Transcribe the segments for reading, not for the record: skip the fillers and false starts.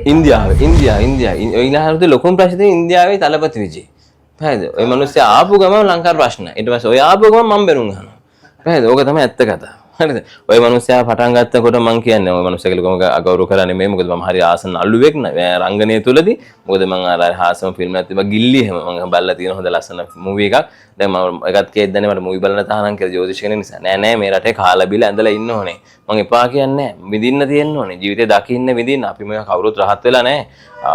ඉන්දියාවේ ඊළඟට ලොකුම ප්‍රශ්නේ ඉන්දියාවේ තලපති විජේ. හරිද? ওই මිනිස්සු ආපු ගමන් ලංකාවේ ප්‍රශ්න. ඊට පස්සේ ඔය ආපු ගමන් මම බැනුම් අහනවා. හරිද? ඕක තමයි ඇත්ත කතාව. හරිද? ඔය මිනිස්සයා පටන් ගත්තකොට මම කියන්නේ ඔය මිනිස්සයා කියලා කොහොමද අගෞරව කරන්නේ මේ මොකද මම හරි ආසන්න අල්ලුවෙක් නෑ රංගනයේ තුලදී. මොකද මම අර හාසම ෆිල්ම් එකක් තිබ්බා ගිල්ලි එහෙම මම බලලා තියෙන හොඳ ලස්සන මූවි එකක්. දැන් මම එකත් කේද්දනේ මට මූවි බලන්න තහනම් කියලා ජෝතිෂ කෙනෙක් නිසා. නෑ මේ රටේ කාලා බිල ඇඳලා ඉන්න ඕනේ. මම එපා කියන්නේ නෑ. විඳින්න තියෙන්න ඕනේ. ජීවිතේ දකින්න විඳින්න. අපි මේ කවුරුත් රහත් වෙලා නෑ.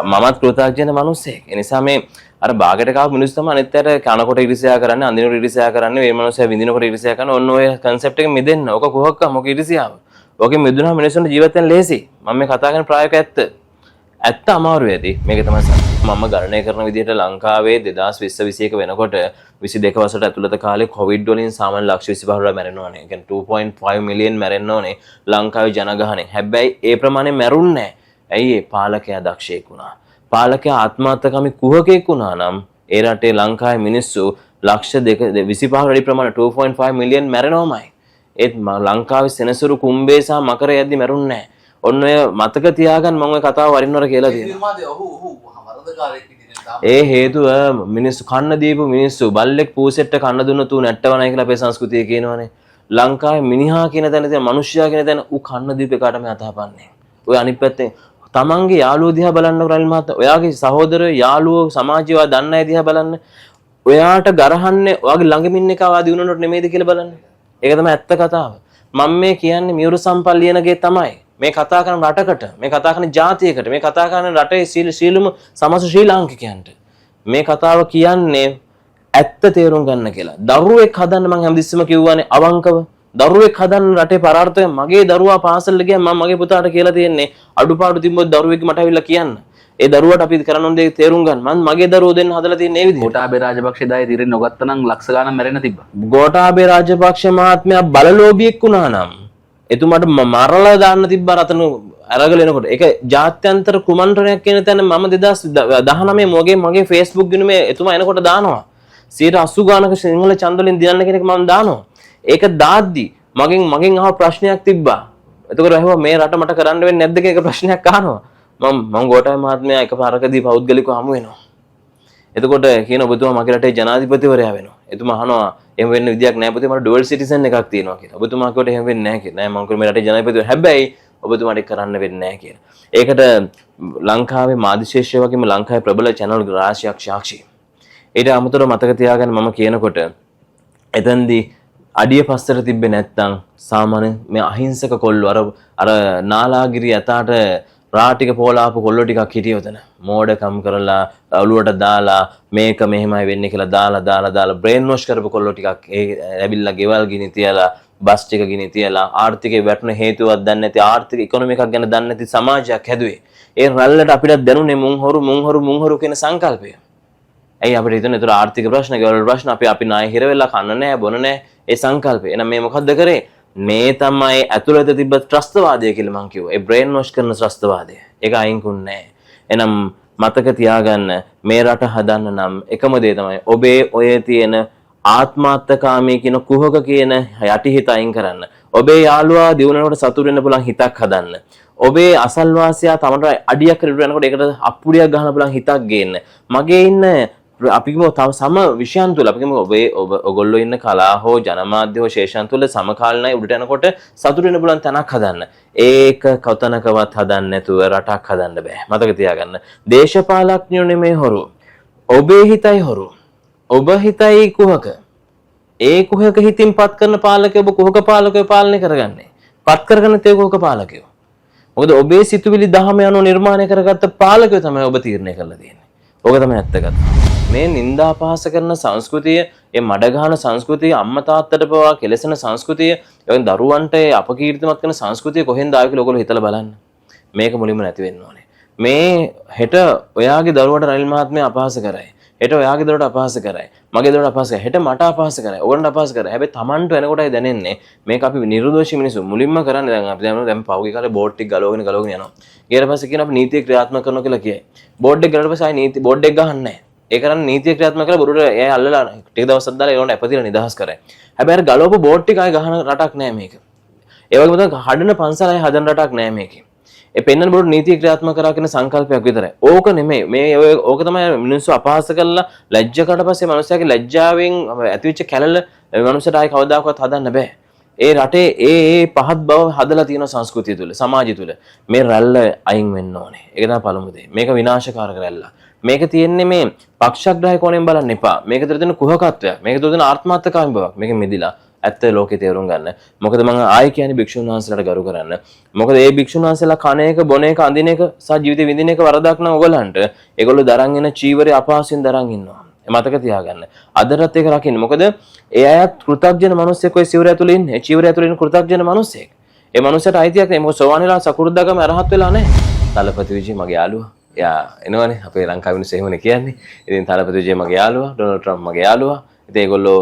මමත් කෘතඥ මිනිස්සෙක්. ඒ නිසා මේ අර බාගට කාපු මිනිස්සු තමයි අනිත් අයට කනකොට ඉරිසියා කරන්නේ, අඳිනකොට ඉරිසියා කරන්නේ, මේ මිනිස්සයා විඳිනකොට ඉරිසියා කරන ඔන්න ඔය concept එක මිදෙන්න. ඔක කොහොක්ක මොක ඉරිසියාව. ඔකෙන් මිදුණා මිනිස්සුන්ට ජීවත් වෙන්න ලේසි. මම මේ කතා කරන ප්‍රායෝගික ඇත්ත. ඇත්ත අමාරු ඇති. මේක තමයි මම ගණනය කරන විදිහට ලංකාවේ 2020 වෙනකොට 22 වසරට ඇතුළත කාලේ කොවිඩ් වලින් සාමාන්‍ය ලක්ෂ 25ක් මැරෙනවානේ. ඒ කියන්නේ 2.5 මිලියන් මැරෙන්න ඕනේ ලංකාවේ ජනගහනය. හැබැයි ඒ ප්‍රමාණය මැරුන්නේ නැහැ. ඇයි ඒ පාලකයා දක්ෂයෙක් වුණා. පාලකයා ආත්මාර්ථකාමී කුහකෙක් වුණා නම් ඒ රටේ ලංකාවේ මිනිස්සු ලක්ෂ 25කට වැඩි ප්‍රමාණය 2.5 මිලියන් මැරෙනවමයි. ඒත් ලංකාවේ සෙනසුරු කුම්බේ සහ මකරය යද්දි මැරුන්නේ නැහැ. ඔන්න ඔය මතක තියාගන්න මම ඔය කතාව වරින් වර කියලා තියෙනවා. ඒ හේතුව මිනිස්සු කන්න දීපු මිනිස්සු බල්ලෙක් පූසෙට්ට කන්න දුන්න තු නැට්ටවනයි කියලා අපේ සංස්කෘතිය කියනවනේ. ලංකාවේ මිනිහා කියන තැන තියෙන මිනිස්සයා කියන තැන ඌ කන්න දීපු එකට මේ අතහපන්නේ. ඔය අනිත් පැත්තෙන් තමන්ගේ යාළුවෝ දිහා බලන්නකො රනිල් මහත්තයා. ඔයාගේ සහෝදරයෝ යාළුවෝ සමාජයව දන්න අය දිහා බලන්න. ඔයාට ගරහන්නේ ඔයාගේ ළඟමින් ඉන්න එකව ආදී වුණොත් නෙමෙයිද කියලා බලන්න. ඒක තමයි ඇත්ත කතාව. මම මේ කියන්නේ මියුරු සම්පල් ලියනගේ තමයි. මේ කතා කරන රටකට, මේ කතා කරන ජාතියකට, මේ කතා කරන රටේ සීලම සමස්ත ශ්‍රී ලාංකිකයන්ට මේ කතාව කියන්නේ ඇත්ත තේරුම් ගන්න කියලා. දරුවෙක් හදන්න මම හැමතිස්සෙම කියවනේ අවංකව. දරුවෙක් හදන්න රටේ පරාර්ථය මගේ දරුවා පාසල් ගියා මම මගේ පුතාට කියලා තියෙන්නේ අඩුපාඩු තිබ්බොත් දරුවෙක් මට ඇවිල්ලා කියන්න. ඒ දරුවට අපි කරන්න ඕන දේ තේරුම් ගන්න. මම මගේ දරුවෝ දෙන්න හදලා තියෙන ඒ විදිහට. ගෝඨාභය රාජපක්ෂ දායේ తీරෙන් නොගත්තනම් ලක්ෂ ගණන් මැරෙන්න තිබ්බා. ගෝඨාභය රාජපක්ෂ මහත්මයා බලලෝභියෙක් වුණා නම් එතුමාට මරලා දාන්න තිබ්බා රතන අරගල එනකොට. ඒක ජාත්‍යන්තර කුමන්ත්‍රණයක් කියන තැන මම 2019 මගේ Facebook ගිණුමේ එතුමා එනකොට දානවා. 80 ගානක සිංහල ඡන්ද වලින් දිනන්න කෙනෙක් මම දානවා. ඒක දාද්දි මගෙන් අහව ප්‍රශ්නයක් තිබ්බා. එතකොට ඇහුවා මේ රට මට කරන්න වෙන්නේ නැද්ද කියලා ප්‍රශ්නයක් අහනවා. මම ගෝඨාභය මහත්මයා එකපාරකදී පෞද්ගලිකව හමු වෙනවා. එතකොට කියන ඔබතුමා මගේ රටේ ජනාධිපතිවරයා වෙනවා. එතුමා අහනවා එහෙම වෙන්න විදියක් නැහැ පුතේ මට ඩුවල් සිටිසන් එකක් තියෙනවා කියලා. ඔබතුමා කිව්වට එහෙම වෙන්නේ නැහැ කියලා. නෑ මම කිව්වා මේ රටේ ජනාධිපතිවරයා. හැබැයි ඔබතුමාට ඒක කරන්න වෙන්නේ නැහැ කියලා. ඒකට ලංකාවේ මාධ්‍යශේෂය වගේම ලංකාවේ ප්‍රබල channel රාශියක් සාක්ෂි. ඊට අමතරව මතක තියාගන්න මම කියනකොට එතෙන්දී අඩිය පස්සට තිබ්බේ නැත්තම් සාමාන්‍ය මේ අහිංසක කොල්ලෝ අර නාලාගිරි යතාට රාටික පෝලාපු කොල්ලෝ ටිකක් හිටියොතන මෝඩකම් කරලා ඔලුවට දාලා මේක මෙහෙමයි වෙන්නේ කියලා දාලා බ්‍රේන් වොෂ් කරපු කොල්ලෝ ටිකක් ඒ ඇවිල්ලා ගෙවල් ගිනි තියලා බස් ටික ගිනි තියලා ආර්ථිකේ වැටුන හේතුවක් දන්නේ නැති ආර්ථික ඉකොනොමි එකක් ගැන දන්නේ නැති සමාජයක් හැදුවේ. ඒ රැල්ලට අපිට දැනුනේ මුං හොරු කියන සංකල්පය. ඇයි අපිට හිතන්නේ ඒතර ආර්ථික ප්‍රශ්න ගෙවල් ප්‍රශ්න අපි ණය හිර වෙලා කන්න නැහැ බොන නැහැ ඒ සංකල්පය. එහෙනම් මේ මොකද්ද කරේ? මේ තමයි ඇතුළත තිබ්බ ත්‍රස්තවාදය කියලා මං කිව්වා. ඒ බ්‍රේන් වොෂ් කරන ත්‍රස්තවාදය. ඒක අයින් කුන්නේ නැහැ. එහෙනම් මතක තියාගන්න මේ රට හදන්න නම් එකම දේ තමයි ඔබේ ඔය තියෙන ආත්මාර්ථකාමී කියන කුහක කියන යටිහිත අයින් කරන්න. ඔබේ යාළුවා දිනුනකට සතුටු වෙන්න පුළුවන් හිතක් හදන්න. ඔබේ අසල්වාසියා තමන්ට අඩියක් කරලා යනකොට ඒකට අප්පුඩියක් ගහන්න පුළුවන් හිතක් ගේන්න. මගේ ඉන්න අපිම තව සම විෂයන් තුල අපිම ඔයගොල්ලෝ ඉන්න කලා හෝ ජනමාධ්‍ය හෝ ශේෂයන් තුල සමකාලීනයි උඩට යනකොට සතුටු වෙන්න පුළුවන් තැනක් හදන්න. ඒක කවතනකවත් හදන්න නැතුව රටක් හදන්න බෑ. මතක තියාගන්න. දේශපාලඥයෝ නෙමෙයි හොරු. ඔබේ හිතයි හොරු. ඔබ හිතයි කුහක. ඒ කුහක හිතින් පත් කරන පාලකයෝ ඔබ කුහක පාලකයෝ පාලනය කරගන්නේ. පත් කරගන්න තේ කුහක පාලකයෝ. මොකද ඔබේ සිතුවිලි දහම යන නිර්මාණය කරගත්ත පාලකයෝ තමයි ඔබ තීරණය කරලා තියෙන්නේ. ඕක තමයි ඇත්ත කතාව. මේ නිന്ദා පහස කරන සංස්කෘතිය, ඒ මඩ ගහන සංස්කෘතිය, අම්මා තාත්තට පවා කෙලසන සංස්කෘතිය, ඒ දරුවන්ට අපකීර්තිමත් කරන සංස්කෘතිය කොහෙන්ද ආවේ කියලා ඔයගොල්ලෝ හිතලා බලන්න. මේක මුලින්ම නැති වෙන්න ඕනේ. මේ හෙට ඔයාගේ දරුවට රනිල් මහත්මයා අපහාස කරයි. හෙට ඔයාගේ දරුවට අපහාස කරයි. මගේ දරුවට අපහාස කරයි. හෙට මට අපහාස කරයි. ඕගොල්ලන්ට අපහාස කරයි. හැබැයි Tamanට එනකොටයි දැනෙන්නේ මේක අපි නිර්දෝෂී මිනිස්සු මුලින්ම කරන්නේ දැන් අපි දැන් පහුගිය කාලේ බෝඩ් ටික ගලවගෙන යනවා. ඊට පස්සේ කියන අපි නීතිය ක්‍රියාත්මක කරනවා කියලා කියයි. බෝඩ් එක ගලවලා පස්සේ ආයි නීති බෝඩ් එක ගහන්නේ නැහැ. ඒ කරන්නේ නීතිය ක්‍රියාත්මක කරලා බොරුට එයා අල්ලලා ටික දවසක් දාලා ඒකට අපතිලා නිදහස් කරයි. හැබැයි අර ගලවපු බෝඩ් ටික ආයි ගහන රටක් නෑ මේක. ඒ වගේම තමයි හදන පන්සල් ආයි හදන රටක් නෑ මේකේ. ඒ පෙන්වන බොරු නීතිය ක්‍රියාත්මක කරා කියන සංකල්පයක් විතරයි. ඕක නෙමෙයි. මේ ඕක තමයි මිනිස්සු අපහාස කරලා ලැජ්ජකට පස්සේ මනුස්සයාගේ ලැජ්ජාවෙන් ඇතිවෙච්ච කැලල මනුස්සයට ආයි කවදාකවත් හදන්න බෑ. ඒ රටේ ඒ පහත් බව හදලා තියෙන සංස්කෘතිය තුල, සමාජය තුල මේ රැල්ල අයින් වෙන්න ඕනේ. ඒක තමයි පළමු දේ. මේක විනාශකාරක රැල්ල. මේක තියෙන්නේ මේ පක්ෂග්‍රාහී කෝණයෙන් බලන්න එපා. මේක තුළ තියෙන කුහකත්වයක්. මේක තුළ තියෙන ආත්මార్థකාමී බවක්. මේක මිදිලා ඇත්ත ලෝකේ තේරුම් ගන්න. මොකද මම ආයෙ කියන්නේ භික්ෂුන් වහන්සේලාට ගරු කරන්න. මොකද මේ භික්ෂුන් වහන්සේලා කණ එක, බොන එක, අඳින එක සහ ජීවිතේ විඳින එක වරදක් නම් ඔයගලන්ට. ඒගොල්ලෝ දරන් එන චීවරය අපහසුයෙන් දරන් ඉන්නවා. මතක තියාගන්න. අදටත් ඒක රකින්න. මොකද ඒ අයත් කෘතඥ මිනිස්සෙක් ඔය සිවුරය ඇතුළේ ඉන්නේ. ඒ චීවරය ඇතුළේ ඉන්න කෘතඥ මිනිස්සෙක්. ඒ මනුස්සයට අයිතියක් නැහැ. මොකද සෝවාන් වෙලා සකුරුද්දාගම අරහත් වෙලා නැහැ. තලපති විජේ මගේ යාළුවා. යා එනවනේ අපේ ලංකාවේ මිනිස්සු එහෙමනේ කියන්නේ. ඉතින් තලපති විජේ මගේ යාළුවා, ඩොනල්ඩ් ට්‍රම්ප් මගේ යාළුවා. ඉතින් ඒගොල්ලෝ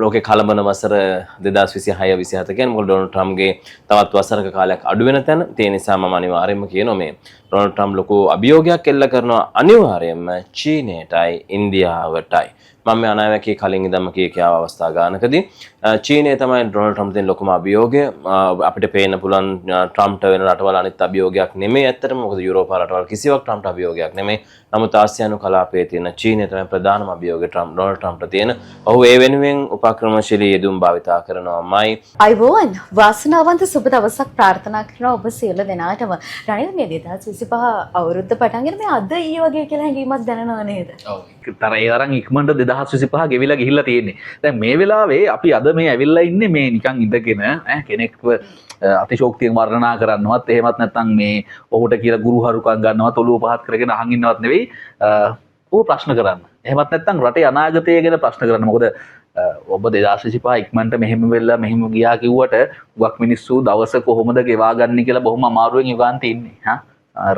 ලෝකේ කලබන වසර 2026 27 කියන්නේ මොකද ඩොනල්ඩ් ට්‍රම්ප්ගේ තවත් වසරක කාලයක් අඩු වෙන තැන. ඒ නිසා මම අනිවාර්යයෙන්ම කියනවා මේ ඩොනල්ඩ් ට්‍රම්ප් ලොකු අභියෝගයක් එල්ල කරනවා අනිවාර්යයෙන්ම චීනයටයි ඉන්දියාවටයි. මම මේ අනාවැකී කලින් ඉඳන්ම කියාව අවස්ථා ගන්නකදී චීනය තමයි ඩොනල්ඩ් ට්‍රම්ප් දෙන ලොකුම අභියෝගය. අපිට පේන්න පුළුවන් ට්‍රම්ප්ට වෙන රටවල් අනිත් අභියෝගයක් නෙමෙයි ඇත්තටම. මොකද යුරෝපා රටවල් කිසිවක් ට්‍රම්ප්ට අභියෝගයක් නෙමෙයි. නමුත් ආසියානු කලාපයේ තියෙන චීනය තමයි ප්‍රධානම අභියෝගය ඩොනල්ඩ් ට්‍රම්ප්ට තියෙන. ඔහු ඒ වෙනුවෙන් උපක්‍රමශීලී යෙදුම් භාවිතා කරනවාමයි. අයිබෝන් වාසනාවන්ත සුබ දවසක් ප්‍රාර්ථනා කරනවා ඔබ සියලු දෙනාටම. රනිල් මේ 2025 අවුරුද්ද පටන්ගෙන මේ අද ඊ වගේ කියලා හැඟීමක් දැනෙනව නේද? ඔව්. ඒ තරම් ඉක්මනට 2025 ගෙවිලා ගිහිල්ලා තියෙන්නේ. දැන් මේ වෙලාවේ අපි අද මේ ඇවිල්ලා ඉන්නේ මේ නිකන් ඉඳගෙන කෙනෙක්ව අතිශෝක්තියෙන් වර්ණනා කරන්නවත් එහෙමත් නැත්නම් මේ ඔහුට කියලා ගුරුහරුකම් ගන්නවත් ඔළුව පහත් කරගෙන අහන් ඉන්නවත් නෙවෙයි. ඔහු ප්‍රශ්න කරන්න. එහෙමත් නැත්නම් රටේ අනාගතය ගැන ප්‍රශ්න කරන්න. මොකද ඔබ 2025 ඉක්මනට මෙහෙම වෙලා මෙහෙම ගියා කිව්වට ගොඩක් මිනිස්සු දවස කොහොමද ගෙවා ගන්න කියලා බොහොම අමාරුවෙන් යුගාන්තේ ඉන්නේ.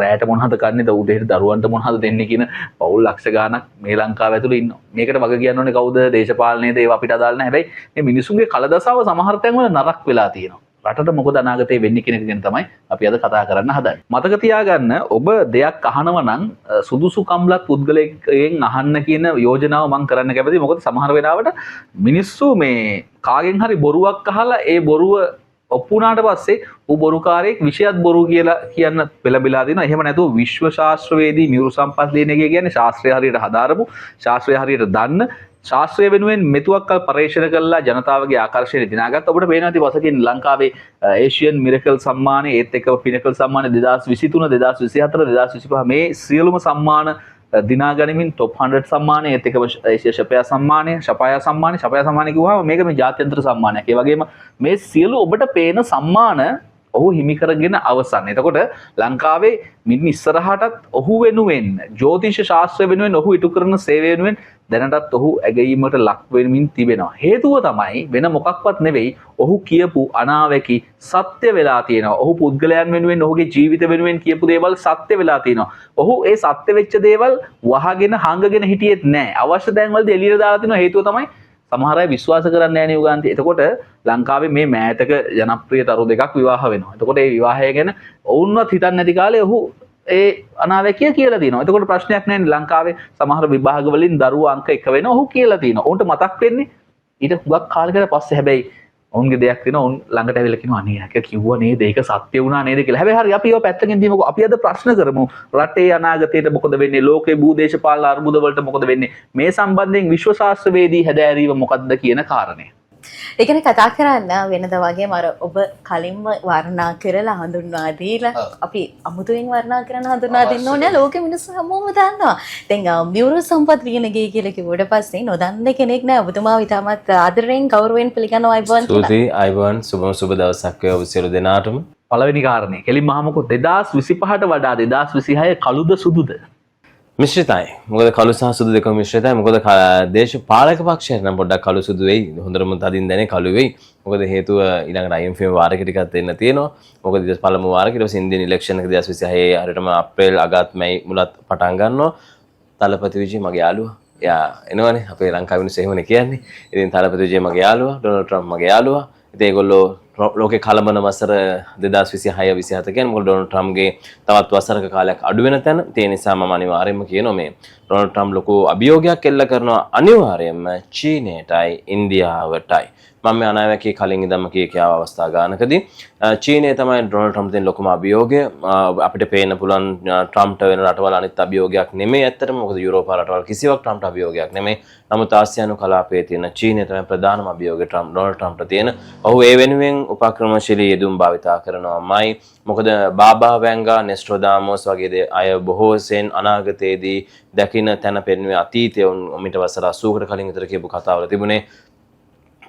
රෑට මොනවද කන්නේ උදේට දරුවන්ට මොනවද දෙන්නේ කියන පවුල් ලක්ෂ ගාණක් මේ ලංකාව ඇතුළේ ඉන්නවා. මේකට වග කියන්න ඕනේ කවුද? දේශපාලනයේද? ඒවා අපිට අදාළ නැහැ. හැබැයි මේ මිනිසුන්ගේ කලදසාව සමහර තැන්වල නරක වෙලා තියෙනවා. රටට මොකද අනාගතේ වෙන්නේ කියන එක ගැන තමයි අපි අද කතා කරන්න හදන්නේ. මතක තියාගන්න ඔබ දෙයක් අහනවා නම් සුදුසු කම්ලත් පුද්ගලයෙක්ගෙන් අහන්න කියන යෝජනාව මම කරන්න කැමතියි. මොකද සමහර වෙලාවට මිනිස්සු මේ කාගෙන් හරි බොරුවක් අහලා ඒ බොරුව ඔප්පුනාට පස්සේ ඌ බොරුකාරයෙක් විෂයත් බොරු කියලා කියන්න පෙළඹිලා දිනවා. එහෙම නැතුව විශ්ව ශාස්ත්‍රවේදී මියුරු සම්පත් ලියනගේ කියන්නේ ශාස්ත්‍රය හරියට හදාරමු, ශාස්ත්‍රය හරියට දන්න, ශාස්ත්‍රය වෙනුවෙන් මෙතුවක්කල් පරීක්ෂණ කරලා ජනතාවගේ ආකර්ෂණය දිනාගත්ත. ඔබට පේනවා ඇති වසකින් ලංකාවේ ඒෂියන් මිරකල් සම්මානය, ඒත් එක්ක පිනකල් සම්මානය 2023, 2024, 2025 මේ සියලුම සම්මාන දිනා ගනිමින් টොප් 100 සම්මානය, ඒත් එක්කම ඒෂියා ශපයා සම්මානය කිව්වම මේක මේ ජාත්‍යන්තර සම්මානයක්. ඒ වගේම මේ සියලු ඔබට පේන සම්මාන ඔහු හිමි කරගෙන අවසන්. එතකොට ලංකාවේ මින් ඉස්සරහටත් ඔහු වෙනුවෙන් ජ්‍යොතිෂ ශාස්ත්‍රය වෙනුවෙන් ඔහු ඉටු කරන සේවය වෙනුවෙන් දැනටත් ඔහු ඇගීමට ලක් වෙමින් තිබෙනවා. හේතුව තමයි වෙන මොකක්වත් නෙවෙයි, ඔහු කියපු අනාවැකි සත්‍ය වෙලා තියෙනවා. ඔහු පුද්ගලයන් වෙනුවෙන් ඔහුගේ ජීවිත වෙනුවෙන් කියපු දේවල් සත්‍ය වෙලා තියෙනවා. ඔහු ඒ සත්‍ය වෙච්ච දේවල් වහගෙන හංගගෙන හිටියෙත් නැහැ. අවශ්‍ය තැන්වලදී එළියට දාලා තිනවා. හේතුව තමයි සමහර අය විශ්වාස කරන්නේ නැහැ නේ උගාන්ති. එතකොට ලංකාවේ මේ මෑතක ජනප්‍රිය තරු දෙකක් විවාහ වෙනවා. එතකොට ඒ විවාහය ගැන ඔවුන්වත් හිතන්නේ නැති කාලේ ඔහු ඒ අනාවැකිය කියලා තියෙනවා. එතකොට ප්‍රශ්නයක් නැහැ ලංකාවේ සමහර විභාග වලින් දරුවෝ අංක 1 වෙනවා. ඔහු කියලා තියෙනවා. ඔවුන්ට මතක් වෙන්නේ ඊට හුඟක් කාලයකට පස්සේ. හැබැයි ඔවුන්ගේ දෙයක් තියෙනවා. ඔවුන් ළඟට ඇවිල්ලා කියනවා අනේ අක කිව්වා නේද? ඒක සත්‍ය වුණා නේද කියලා. හැබැයි හරි අපි ඒව පැත්තකින් දීමුකෝ. අපි අද ප්‍රශ්න කරමු. රටේ අනාගතයට මොකද වෙන්නේ? ලෝකේ භූදේශපාලන අර්බුද වලට මොකද වෙන්නේ? මේ සම්බන්ධයෙන් විශ්ව ශාස්ත්‍රවේදී හැදෑරීම මොකක්ද කියන කාරණය. ඒ කියන්නේ කතා කරන්න වෙනද වගේම අර ඔබ කලින්ම වර්ණනා කරලා හඳුන්වා දීලා අපි අමුතුවෙන් වර්ණනා කරන හඳුන්වා දෙන්න ඕනේ. ලෝකෙ මිනිස්සු හැමෝම දන්නවා. දැන් මියුරු සම්පත් ලියනගේ කියලා කිව්වට පස්සේ නොදන්න කෙනෙක් නෑ. ඔබතුමාව ඉතාමත් ආදරයෙන් ගෞරවයෙන් පිළිගන්නවා අයිබෝන්. ස්තුතියි අයිබෝන්. සුබ දවසක් වේවා ඔබ සියලු දෙනාටම. පළවෙනි කාරණේ කෙලින්ම අහමුකෝ 2025ට වඩා 2026 කළුද සුදුද? මිශ්‍රිතයි. මොකද කළු සහ සුදු දෙකම මිශ්‍රිතයි. මොකද දේශපාලක පක්ෂයට නම් පොඩ්ඩක් කළු සුදු වෙයි. හොඳටම තදින් දැනේ කළු වෙයි. මොකද හේතුව ඊළඟට IMF වාරයක ටිකක් දෙන්න තියෙනවා. මොකද පළමු වාරයක ඊට පස්සේ ඉන්දියන් ඉලෙක්ෂන් එක 2026 හරියටම අප්‍රේල් අගත් මැයි මුලත් පටන් ගන්නවා. තලපති විජේ මගේ යාළුවා. එයා එනවනේ අපේ ලංකාවේ මිනිස්සු එහෙමනේ කියන්නේ. ඉතින් තලපති විජේ මගේ යාළුවා, ඩොනල්ඩ් ට්‍රම්ප් මගේ යාළුවා. ඉතින් ඒගොල්ලෝ ලෝකේ කලබන වසර 2026 27 කියන්නේ මොකද ඩොනල්ඩ් ට්‍රම්ප්ගේ තවත් වසරක කාලයක් අඩු වෙන තැන. ඒ නිසා මම අනිවාර්යයෙන්ම කියනවා මේ ඩොනල්ඩ් ට්‍රම්ප් ලොකු අභියෝගයක් එල්ල කරනවා අනිවාර්යයෙන්ම චීනයටයි ඉන්දියාවටයි. මම මේ අනාවැකී කලින් ඉඳන්ම කියාව අවස්ථා ගන්නකදී චීනයේ තමයි ඩොනල්ඩ් ට්‍රම්ප් දෙන ලොකුම අභියෝගය. අපිට පේන්න පුළුවන් ට්‍රම්ප්ට වෙන රටවල් අනිත් අභියෝගයක් නෙමෙයි ඇත්තටම. මොකද යුරෝපා රටවල් කිසිවක් ට්‍රම්ප්ට අභියෝගයක් නෙමෙයි. නමුත් ආසියානු කලාපයේ තියෙන චීනය තමයි ප්‍රධානම අභියෝගය ඩොනල්ඩ් ට්‍රම්ප්ට තියෙන. ඔහු ඒ වෙනුවෙන් උපක්‍රමශීලී යෙදුම් භාවිතා කරනවාමයි. මොකද බාබා වැංගා නෙස්ට්‍රෝදාමෝස් වගේ අය බොහෝ සෙයින් අනාගතයේදී දකින්න තැන පෙන්වුවේ අතීතයේ මිට වසර 80කට කලින් විතර කියපු කතාවල තිබුණේ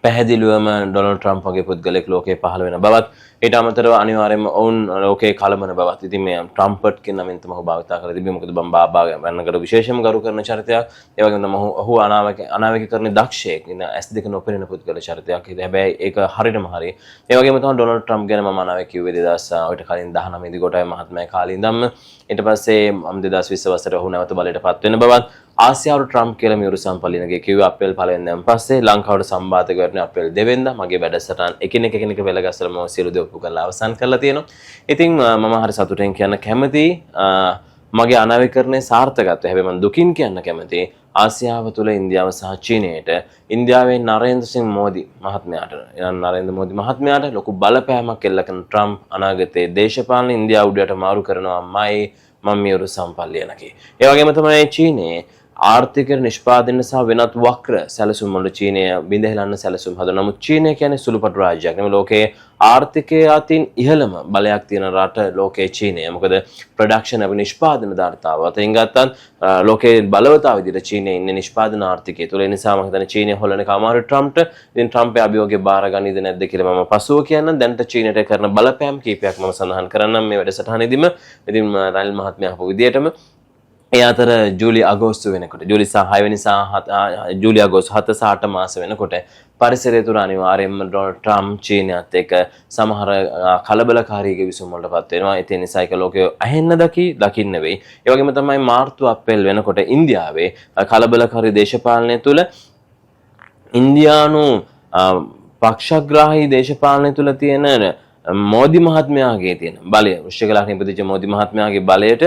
පැහැදිලිවම ඩොනල්ඩ් ට්‍රම්ප් වගේ පුද්ගලෙක් ලෝකේ පහළ වෙන බවත් ඊට අමතරව අනිවාර්යයෙන්ම ඔවුන් ලෝකේ කලබන බවත් ඉතින් මේ ට්‍රම්පට් කියන නමින් තමයි ඔහු භාවිතා කරලා තිබෙන්නේ. මොකද බම් බාබා වන්නකට විශේෂම ගරු කරන චරිතයක්. ඒ වගේම තමයි ඔහු අනාවැකීකරණ දක්ෂයෙක්. ඉතින් S2 නොපෙනෙන පුද්ගල චරිතයක්. ඉතින් හැබැයි ඒක හරියටම හරි. ඒ වගේම තමයි ඩොනල්ඩ් ට්‍රම්ප් ගැන මම අනාවැකී කිව්වේ 2000 කලින් 19 දී කොටයි මහත්මයා කාලේ ඉඳන්ම. ඊට පස්සේ 2020 වසරේ ඔහු නැවත බලයට පත් වෙන බවත් ආසියාවට ට්‍රම්ප් කියලා මියුරු සම්පල්ලිනගේ කිව්වේ අප්‍රේල් 1 වෙනිදාන් පස්සේ ලංකාවට සම්බාධක වෙන්නේ අප්‍රේල් 2 වෙනිදා. මගේ වැඩසටහන් එකිනෙක වෙලගස්සලම සියලු දේ ඔප්පු කරලා අවසන් කරලා තියෙනවා. ඉතින් මම හරි සතුටෙන් කියන්න කැමතියි මගේ අනාවැකීකරණයේ සාර්ථකත්වය. හැබැයි මම දුකින් කියන්න කැමතියි ආසියාව තුළ ඉන්දියාව සහ චීනයට ඉන්දියාවේ නරේන්ද්‍ර සිං මෝදි මහත්මයාට ලොකු බලපෑමක් එල්ල කරන ට්‍රම්ප් අනාගතයේ දේශපාලන ඉන්දියාව උඩට මාරු කරනවාමයි මම මියුරු සම්පල්ලියනකි. ඒ වගේම තමයි චීනයේ ආර්ථික නිෂ්පාදනය සහ වෙනත් වක්‍ර සැලසුම් වල චීනය බිඳහෙලන්න සැලසුම් හදන. නමුත් චීනය කියන්නේ සුළුපටු රාජ්‍යයක් නෙමෙයි. ලෝකයේ ආර්ථිකයේ අතින් ඉහළම බලයක් තියෙන රට ලෝකයේ චීනය. මොකද ප්‍රොඩක්ෂන් අපේ නිෂ්පාදන ධාරිතාව අතින් ගත්තත් ලෝකයේ බලවතාව විදිහට චීනය ඉන්නේ නිෂ්පාදන ආර්ථිකය තුළ. ඒ නිසා මම හිතන්නේ චීනය හොල්ලන කමාරු ට්‍රම්ප්ට. ඉතින් ට්‍රම්ප් අභියෝගය බාර ගන්නේද නැද්ද කියලා මම පසුව කියන්නම්. දැනට චීනයට කරන බලපෑම් කීපයක් මම සඳහන් කරන්නම් මේ වැඩසටහනේදීම. ඉතින් රනිල් මහත්මයා අහපු විදිහටම ඒ අතර ජූලි අගෝස්තු වෙනකොට ජූලි 6 වෙනි ජූලි අගෝස්තු 7 සහ 8 මාස වෙනකොට පරිසරය තුර අනිවාර්යයෙන්ම ඩොනල්ඩ් ට්‍රම්ප් චීනයත් එක්ක සමහර කලබලකාරී කිවිසුම් වලටපත් වෙනවා. ඒ නිසා ඒක ලෝකයේ ඇහෙන්න දකින්න වෙයි. ඒ වගේම තමයි මාර්තු අප්‍රේල් වෙනකොට ඉන්දියාවේ කලබලකාරී දේශපාලනය තුල ඉන්දියානු පක්ෂග්‍රාහී දේශපාලනය තුල තියෙන මෝදි මහත්මයාගේ තියෙන බලය රුෂ්‍යකලාට ඉපදිච්ච මෝදි මහත්මයාගේ බලයට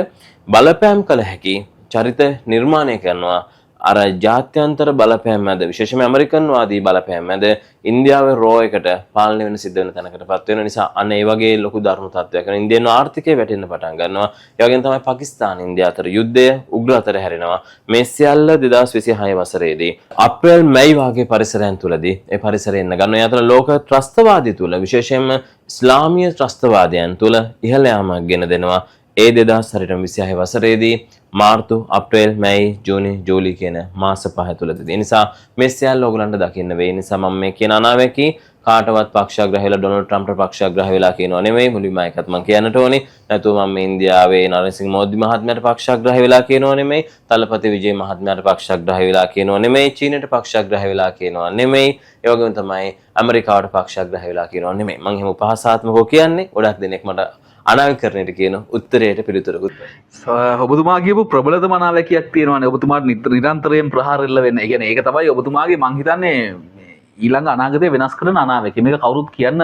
බලපෑම් කළ හැකි චරිත නිර්මාණය කරනවා. අර ජාත්‍යන්තර බලපෑම් මැද විශේෂයෙන්ම ඇමරිකන් වාදී බලපෑම් මැද ඉන්දියාවේ රෝ එකට පාලනය වෙන සිද්ධ වෙන තැනකටපත් වෙන නිසා අන්න ඒ වගේ ලොකු දරුණු තත්ත්වයක් වෙන ඉන්දියානු ආර්ථිකය වැටෙන්න පටන් ගන්නවා. ඒ වගේම තමයි පාකිස්තාන ඉන්දියා අතර යුද්ධය උග්‍ර අතර හැරෙනවා. මේ සියල්ල 2026 වසරේදී අප්‍රේල් මැයි වාගේ පරිසරයන් තුලදී ඒ පරිසරය එන්න ගන්නවා. ඒ අතර ලෝක ත්‍රස්තවාදී තුල විශේෂයෙන්ම ඉස්ලාමීය ත්‍රස්තවාදයන් තුල ඉහළ යාමක් ගෙන දෙනවා. ඒ 2026 වසරේදී මාර්තු අප්‍රේල් මැයි ජූනි ජූලි කියන මාස පහ තුලදී. ඒ නිසා මේ සියල්ල ඔයගලන්ට දකින්න වෙයි. නිසා මම මේ කියන අනාවැකී කාටවත් පක්ෂග්‍රාහී වෙලා ඩොනල්ඩ් ට්‍රම්ප්ට පක්ෂග්‍රාහී වෙලා කියනවා නෙමෙයි. මුලින්ම එකත් මම කියන්නට ඕනේ. නැතුව මම ඉන්දියාවේ නරේන්ද්‍ර සිං මෝදි මහත්මයාට පක්ෂග්‍රාහී වෙලා කියනවා නෙමෙයි. තලපති විජේ මහත්මයාට පක්ෂග්‍රාහී වෙලා කියනවා නෙමෙයි. චීනයට පක්ෂග්‍රාහී වෙලා කියනවා නෙමෙයි. ඒ වගේම තමයි ඇමරිකාවට පක්ෂග්‍රාහී වෙලා කියනවා නෙමෙයි. මම එහෙම උපහාසාත්මකව කියන්නේ ගොඩක් දෙනෙක් මට අනාවැකීකරණයට කියන උත්තරයට පිළිතුරකුත් ඔබතුමා කියපු ප්‍රබලතම අනාවැකියක් තියෙනවානේ. ඔබතුමාට නිරන්තරයෙන් ප්‍රහාර එල්ල වෙන. ඒ කියන්නේ ඒක තමයි ඔබතුමාගේ මං හිතන්නේ ඊළඟ අනාගතය වෙනස් කරන අනාවැකිය. මේක කවුරුත් කියන්න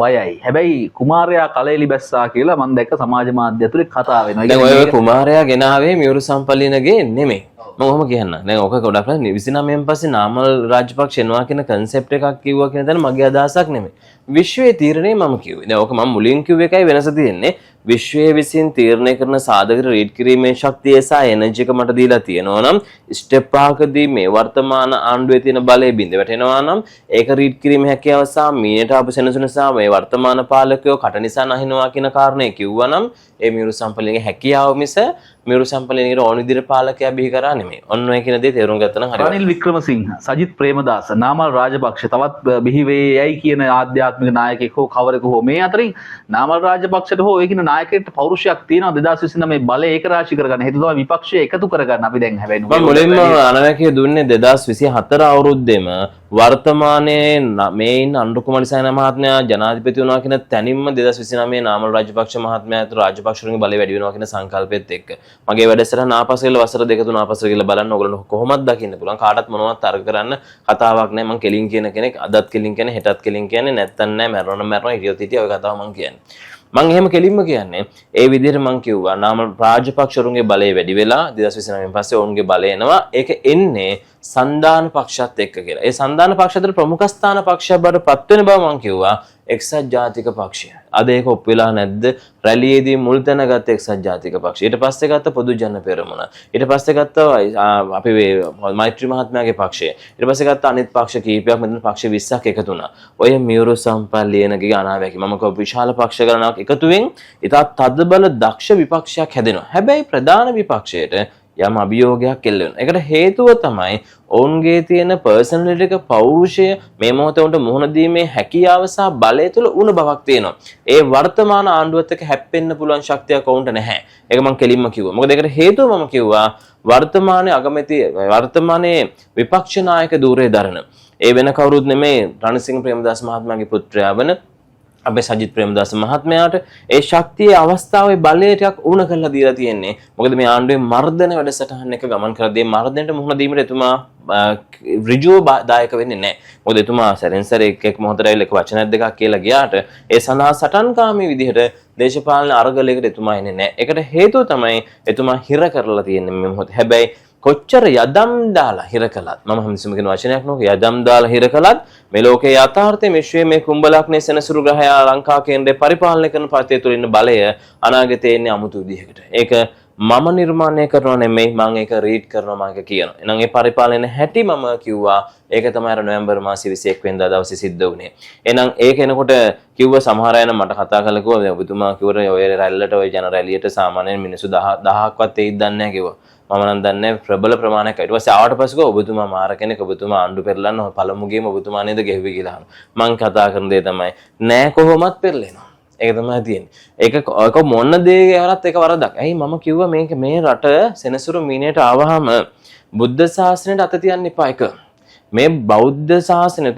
බයයි. හැබැයි කුමාරයා කලෙලි බැස්සා කියලා මම දැක්ක සමාජ මාධ්‍ය ඇතුලේ කතා වෙනවා. දැන් ඔය කුමාරයා ගෙනාවේ මියුරු සම්පල්ලිනගේ නෙමෙයි. මම ඔහොම කියන්න. දැන් ඔක ගොඩක් 29න් පස්සේ නාමල් රාජපක්ෂ එනවා කියන කන්සෙප්ට් එකක් කිව්වා කියන තැන මගේ අදහසක් නෙමෙයි. විශ්වයේ තීරණය මම කිව්වේ. දැන් ඔක මම මුලින් කිව්ව එකයි වෙනස තියෙන්නේ. විශ්වයේ විසින් තීරණය කරන සාධක රීඩ් කිරීමේ ශක්තිය සහ එනර්ජි එක මට දීලා තියෙනවා නම් ස්ටෙප් එකකදී මේ වර්තමාන ආණ්ඩුවේ තියෙන බලය බිඳ වැටෙනවා නම් ඒක රීඩ් කිරීමේ හැකියාව සහ මීනට ආපු සෙනසුන සහ මේ වර්තමාන පාලකයෝ කට නිසා නැහිනවා කියන කාරණේ කිව්වා නම් ඒ මියුරු සම්පල්ලිනගේ හැකියාව මිස මියුරු සම්පල්ලිනගේ ඕන විදිහට පාලකයා බිහි කරා නෙමෙයි. ඔන්න ඔය කියන දේ තේරුම් ගත්තා නම් හරි. රනිල් වික්‍රමසිංහ, සජිත් ප්‍රේමදාස, නාමල් රාජපක්ෂ තවත් බිහි වේයයි කියන ආධ්‍යාත්මික නායකයෙක් හෝ කවරෙකු හෝ මේ අතරින් නාමල් රාජපක්ෂට හෝ ඒ කියන නායකයෙක්ට පෞරුෂයක් තියෙනවා 2029 මේ බලය ඒකරාශී කරගන්න. හේතු තමයි විපක්ෂය එකතු කරගන්න. අපි දැන් හැබැයි මම මුලින්ම අනාවැකිය දුන්නේ 2024 අවුරුද්දේම වර්තමානයේ මේ ඉන්න අනුර කුමාර දිසානායක මහත්මයා ජනාධිපති වුණා කියන තැනින්ම 2029 නාමල් රාජපක්ෂ මහත්මයා ඇතුළු රාජපක්ෂරුන්ගේ බලය වැඩි වෙනවා කියන සංකල්පෙත් එක්ක මගේ වැඩසටහන ආපස්සට ගිහලා වසර දෙක තුන ආපස්සට ගිහලා බලන්න ඕගොල්ලෝ කොහොමද දකින්න පුළුවන්. කාටවත් මොනවත් තර්ක කරන්න කතාවක් නැහැ. මම කෙලින් කියන කෙනෙක්, අදත් කෙලින් කියන්නේ, හෙටත් කෙලින් කියන්නේ, නැත්තම් නෑ, මැරෙනවා හිටියොත් හිටියා ඔය කතාව මම කියන්නේ. මම එහෙම කෙලින්ම කියන්නේ ඒ විදිහට මම කිව්වා නාම රාජපක්ෂරුන්ගේ බලය වැඩි වෙලා 2029 පස්සේ ඔවුන්ගේ බලය එනවා. ඒක එන්නේ සන්දාන පක්ෂත් එක්ක කියලා. ඒ සන්දාන පක්ෂ අතර ප්‍රමුඛ ස්ථාන පක්ෂයක් බවට පත් වෙන බව මම කිව්වා. එක්සත් ජාතික පක්ෂය. අද ඒක ඔප් වෙලා නැද්ද? රැළියේදී මුල් තැන ගත්ත එක්සත් ජාතික පක්ෂය. ඊට පස්සේ ගත්ත පොදු ජන පෙරමුණ. ඊට පස්සේ ගත්ත අපි මෛත්‍රී මහත්මයාගේ පක්ෂය. ඊට පස්සේ ගත්ත අනිත් පක්ෂ කීපයක් මෙතන පක්ෂ 20ක් එකතු වුණා. ඔය මියුරු සම්පල් ලියනගේ අනාවැකි. මම කව විශාල පක්ෂ ගණනාවක් එකතුවෙන් ඉතා තදබල දක්ෂ විපක්ෂයක් හැදෙනවා. හැබැයි ප්‍රධාන විපක්ෂයට යම් අභියෝගයක් එල්ල වෙනවා. ඒකට හේතුව තමයි ඔවුන්ගේ තියෙන පර්සනැලිටි එක පෞරුෂය මේ මොහොතේ උන්ට මුහුණ දීමේ හැකියාව සහ බලය තුළ උණු බවක් තියෙනවා. ඒ වර්තමාන ආණ්ඩුවත් එක්ක හැප්පෙන්න පුළුවන් ශක්තියක් ඔවුන්ට නැහැ. ඒක මම කෙලින්ම කිව්වා. මොකද ඒකට හේතුව මම කිව්වා වර්තමානයේ අගමැති වර්තමානයේ විපක්ෂ නායක ධූරය දරන. ඒ වෙන කවුරුත් නෙමෙයි රණසිංහ ප්‍රේමදාස මහත්මයාගේ පුත්‍රයා වන අපේ සජිත් ප්‍රේමදාස මහත්මයාට ඒ ශක්තියේ අවස්ථාවේ බලය ටිකක් උණ කරලා දීලා තියෙන්නේ. මොකද මේ ආණ්ඩුවේ මර්ධන වැඩසටහන එක ගමන් කරද්දී මර්ධනයට මුහුණ දීමට එතුමා ඍජුව දායක වෙන්නේ නැහැ. මොකද එතුමා සැරෙන් සැර එක් මොහොතට ඇවිල්ලා එක වචනයක් දෙකක් කියලා ගියාට ඒ සඳහා සටන්කාමී විදිහට දේශපාලන අරගලයකට එතුමා එන්නේ නැහැ. ඒකට හේතුව තමයි එතුමා හිර කරලා තියෙන්නේ මේ මොහොතේ. හැබැයි කොච්චර යදම් දාලා හිර කළත් මම හැමතිස්සෙම කියන වචනයක් නෝක යදම් දාලා හිර කළත් මේ ලෝකේ යථාර්ථයේ විශ්වයේ මේ කුම්බලක්නේ සෙනසුරු ග්‍රහය ලංකා කේන්ද්‍රය පරිපාලනය කරන පතේ තුල ඉන්න බලය අනාගතයේ එන්නේ අමුතු විදිහකට. ඒක මම නිර්මාණය කරනව නෙමෙයි මම ඒක රීඩ් කරනවා මම ඒක කියනවා. එහෙනම් ඒ පරිපාලන හැටි මම කිව්වා ඒක තමයි අර නොවැම්බර් මාසේ 21 වෙනිදා දවසේ සිද්ධ වුණේ. එහෙනම් ඒක එනකොට කිව්ව සමහර අය නම් මට කතා කරලා කිව්වා ඔබතුමා කිව්වර ඔය රැල්ලට ඔය ජන රැලියට සාමාන්‍යයෙන් මිනිස්සු 1000ක්වත් එයිද දන්නේ නැහැ කිව්වා. මම නම් දන්නේ ප්‍රබල ප්‍රමාණයක්. ඊට පස්සේ ආවට පස්සේ ඔබතුමා මාර කෙනෙක් ඔබතුමා ආණ්ඩු පෙරලන්න පළමු ගේම ඔබතුමා නේද ගෙහුවේ කියලා අහනවා. මං කතා කරන දේ තමයි නෑ කොහොමත් පෙරලෙනවා. ඒක තමයි තියෙන්නේ. ඒක මොන දේ කරත් ඒක වරදක්. ඇයි මම කිව්වා මේක මේ රට සෙනසුරු මීනේට ආවහම බුද්ධ ශාසනයට අත තියන්න එපා එක. මේ බෞද්ධ ශාසනය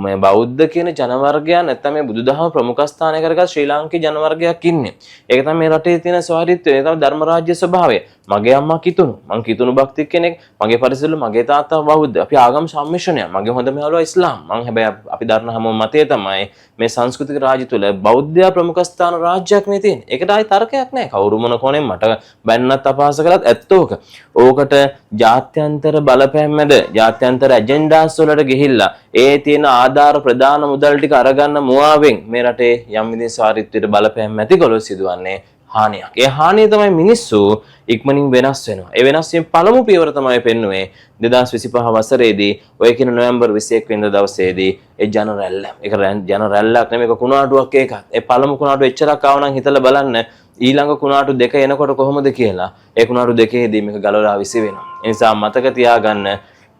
මේ බෞද්ධ කියන ජනවර්ගයා නැත්නම් මේ බුදුදහම ප්‍රමුඛ ස්ථානය කරගත් ශ්‍රී ලාංකික ජනවර්ගයක් ඉන්නේ. ඒක තමයි මේ රටේ තියෙන ස්වභාවීත්වය. ඒක තමයි ධර්ම රාජ්‍ය ස්වභාවය. මගේ අම්මා කිතුණු. මං කිතුණු භක්තික කෙනෙක්. මගේ පරිසරවල මගේ තාත්තා බෞද්ධ. අපි ආගම් සම්මිශ්‍රණය. මගේ හොඳම යාළුවා ඉස්ලාම්. මං හැබැයි අපි දරන හැමෝම මතය තමයි මේ සංස්කෘතික රාජ්‍ය තුල බෞද්ධයා ප්‍රමුඛ ස්ථාන රාජ්‍යයක් මේ තියෙන්නේ. ඒකට ආයි තර්කයක් නැහැ. කවුරු මොන කොනෙන් මට බැන්නත් අපහාස කළත් ඇත්තෝක. ඕකට ජාත්‍යන්තර බලපෑම් මැද ජාත්‍යන්තර ඇජෙන්ඩාස් වලට ගිහිල්ලා ඒ තියෙන ආධාර ප්‍රධාන මුදල් ටික අරගන්න මුවාවෙන් මේ රටේ යම් විදිහේ ස්වාරිත්වයට බලපෑම් ඇතිකොලොත් සිදුවන්නේ හානියක්. ඒ හානිය තමයි මිනිස්සු ඉක්මනින් වෙනස් වෙනවා. ඒ වෙනස් වීම පළමු පියවර තමයි පෙන්වුවේ 2025 වසරේදී ඔය කියන නොවැම්බර් 21 වෙනිදා දවසේදී ඒ ජන රැල්ල. ඒක ජන රැල්ලක් නෙමෙයි ඒක කුණාටුවක් ඒකත්. ඒ පළමු කුණාටුව එච්චරක් ආව නම් හිතලා බලන්න ඊළඟ කුණාටු දෙක එනකොට කොහොමද කියලා. ඒ කුණාටු දෙකේදී මේක ගලවලා විසි වෙනවා. ඒ නිසා මතක තියාගන්න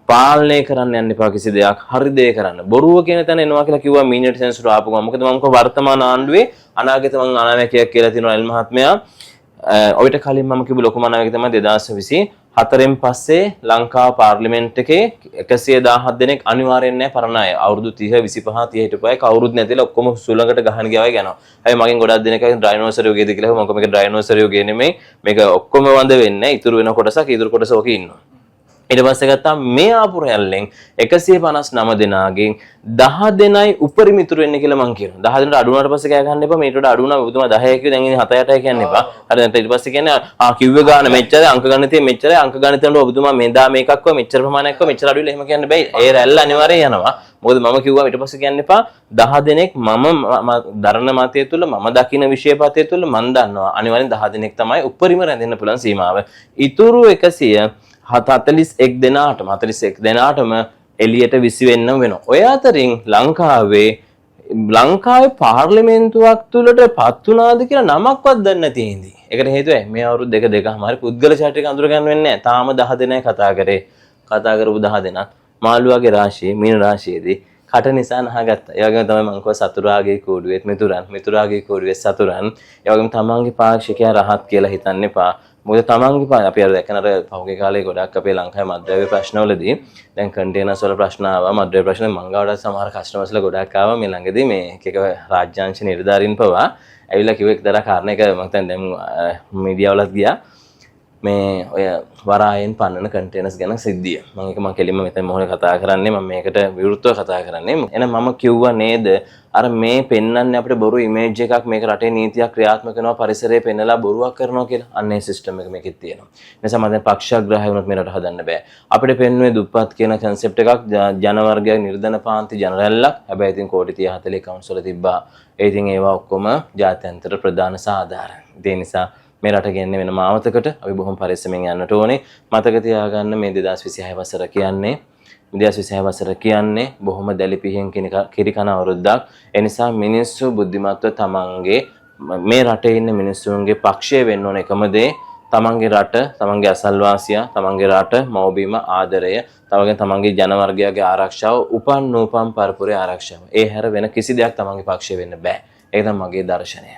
පාලනය කරන්න යන්න එපා කිසි දෙයක්. හරි දේ කරන්න. බොරුව කියන තැන එනවා කියලා කිව්වා මීනියට සෙන්සුර ආපු ගමන්. මොකද මම වර්තමාන ආණ්ඩුවේ අනාගත මං අනාවැකියක් කියලා තියෙනවා එල් මහත්මයා. ඔයිට කලින් මම කිව්ව ලොකුම අනාවැකිය තමයි 2024න් පස්සේ ලංකාව පාර්ලිමේන්තු එකේ 117 දෙනෙක් අනිවාර්යෙන් නැහැ පරණ අය. අවුරුදු 30 25 30 හිටපු අය කවුරුත් නැතිලා ඔක්කොම සුළඟට ගහන ගියා වගේ යනවා. හැබැයි මගෙන් ගොඩක් දෙනෙක් ඩයිනෝසරයෝ ගේද කියලා මම මේක ඩයිනෝසරයෝ ගේ නෙමෙයි. මේක ඔක්කොම වඳ වෙන්නේ නැහැ. ඉතුරු වෙන කොටසක් ඉතුරු කොටස ඔකේ ඉන්නවා. ඊට පස්සේ ගත්තා මේ ආපු රැල්ලෙන් 159 දෙනාගෙන් 10 දෙනයි උපරිම ඉතුරු වෙන්නේ කියලා මං කියනවා. 10 දෙනාට අඩු වුණාට පස්සේ කෑ ගන්න එපා. මේකට වඩා අඩු වුණා ඔබතුමා 10 කිව්ව දැන් ඉතින් 7 8යි කියන්න එපා. හරි දැන් ඊට පස්සේ කියන්නේ කිව්වේ ගාන මෙච්චරයි අංක ගණිතේ මෙච්චරයි අංක ගණිතේ ඔබතුමා මෙදා මේකක්ව මෙච්චර ප්‍රමාණයක්ව මෙච්චර අඩු වෙලා එහෙම කියන්න බෑ. ඒ රැල්ල අනිවාර්යෙන් යනවා. මොකද මම කිව්වා ඊට පස්සේ කියන්න එපා 10 දෙනෙක් මම දරණ මතය තුළ මම දකින විෂයපතය තුළ මම දන්නවා අනිවාර්යෙන් 10 දෙනෙක් තමයි උපරිම රැඳෙන්න පුළුවන් සීමාව. ඉතුරු 141 දෙනාටම එළියට විසි වෙන්න වෙනවා. ඔය අතරින් ලංකාවේ පාර්ලිමේන්තුවක් තුලට පත් වුණාද කියලා නමක්වත් දන්නේ නැති හින්දි. ඒකට හේතුව මේ අවුරුදු දෙකමාරි පුද්ගල චාට් එක අඳුර ගන්න වෙන්නේ නැහැ. තාම 10 දෙනයි කතා කරපු 10 දෙනා මාළුවාගේ රාශියේ මීන රාශියේදී කට නිසා නහගත්තා. ඒ වගේම තමයි මම කිව්වා සතුරාගේ කෝඩුවෙත් මිතුරාගේ කෝඩුවෙත් සතුරන්. ඒ වගේම තමන්ගේ පාක්ෂිකයා රහත් කියලා හිතන්න එපා. මොකද තමන්ගේ අපි අර දැක්කන අර පහුගිය කාලේ ගොඩක් අපේ ලංකාවේ මද්ද්‍රව්‍ය ප්‍රශ්නවලදී දැන් කන්ටේනර්ස් වල ප්‍රශ්න ආවා. මද්ද්‍රව්‍ය ප්‍රශ්න මංගාවට සමහර කස්ටමර්ස්ලා ගොඩක් ආවා මේ ළඟදී මේ එක රාජ්‍යාංශ නිලධාරීන් පවා ඇවිල්ලා කිව්ව එක්තරා කාරණයක මම දැන් මීඩියා වලත් ගියා. මේ ඔය වරායෙන් පන්නන කන්ටේනර්ස් ගැන සිද්ධිය. මම කෙලින්ම මෙතන මොහොනේ කතා කරන්නේ මම මේකට විරුද්ධව කතා කරන්නේ. එහෙනම් මම කිව්වා නේද අර මේ පෙන්වන්නේ අපිට බොරු ඉමේජ් එකක් මේක රටේ නීතියක් ක්‍රියාත්මක කරනවා පරිසරයේ පෙන්නලා බොරුවක් කරනවා කියලා. අන්න ඒ සිස්ටම් එක මේකෙත් තියෙනවා. ඒ නිසා මම දැන් පක්ෂග්‍රාහී වුණොත් මේ රට හදන්න බෑ. අපිට පෙන්වන්නේ දුප්පත් කියන කන්සෙප්ට් එකක් ජන වර්ගයක් නිර්ධන පාන්ති ජනරැල්ලක්. හැබැයි ඉතින් කෝටි 30 40 කවුන්සල තිබ්බා. ඒ ඉතින් ඒවා ඔක්කොම ජාත්‍යන්තර ප්‍රධාන සාධාරණ. ඒ නිසා මේ රට ගෙන්නේ වෙන මාවතකට අපි බොහොම පරිස්සමෙන් යන්නට ඕනේ. මතක තියාගන්න මේ 2026 වසර කියන්නේ 2026 වසර කියන්නේ බොහොම දැලිපිහෙන් කිරි කන අවුරුද්දක්. ඒ නිසා මිනිස්සු බුද්ධිමත්ව තමන්ගේ මේ රටේ ඉන්න මිනිස්සුන්ගේ පක්ෂය වෙන්න ඕන එකම දේ තමන්ගේ රට, තමන්ගේ අසල්වාසියා, තමන්ගේ රට, මව්බිම ආදරය, තමන්ගේ ජන වර්ගයාගේ ආරක්ෂාව, උපන් නූපන් පරපුරේ ආරක්ෂාව. ඒ හැර වෙන කිසි දෙයක් තමන්ගේ පක්ෂය වෙන්න බෑ. ඒක තමයි මගේ දර්ශනය.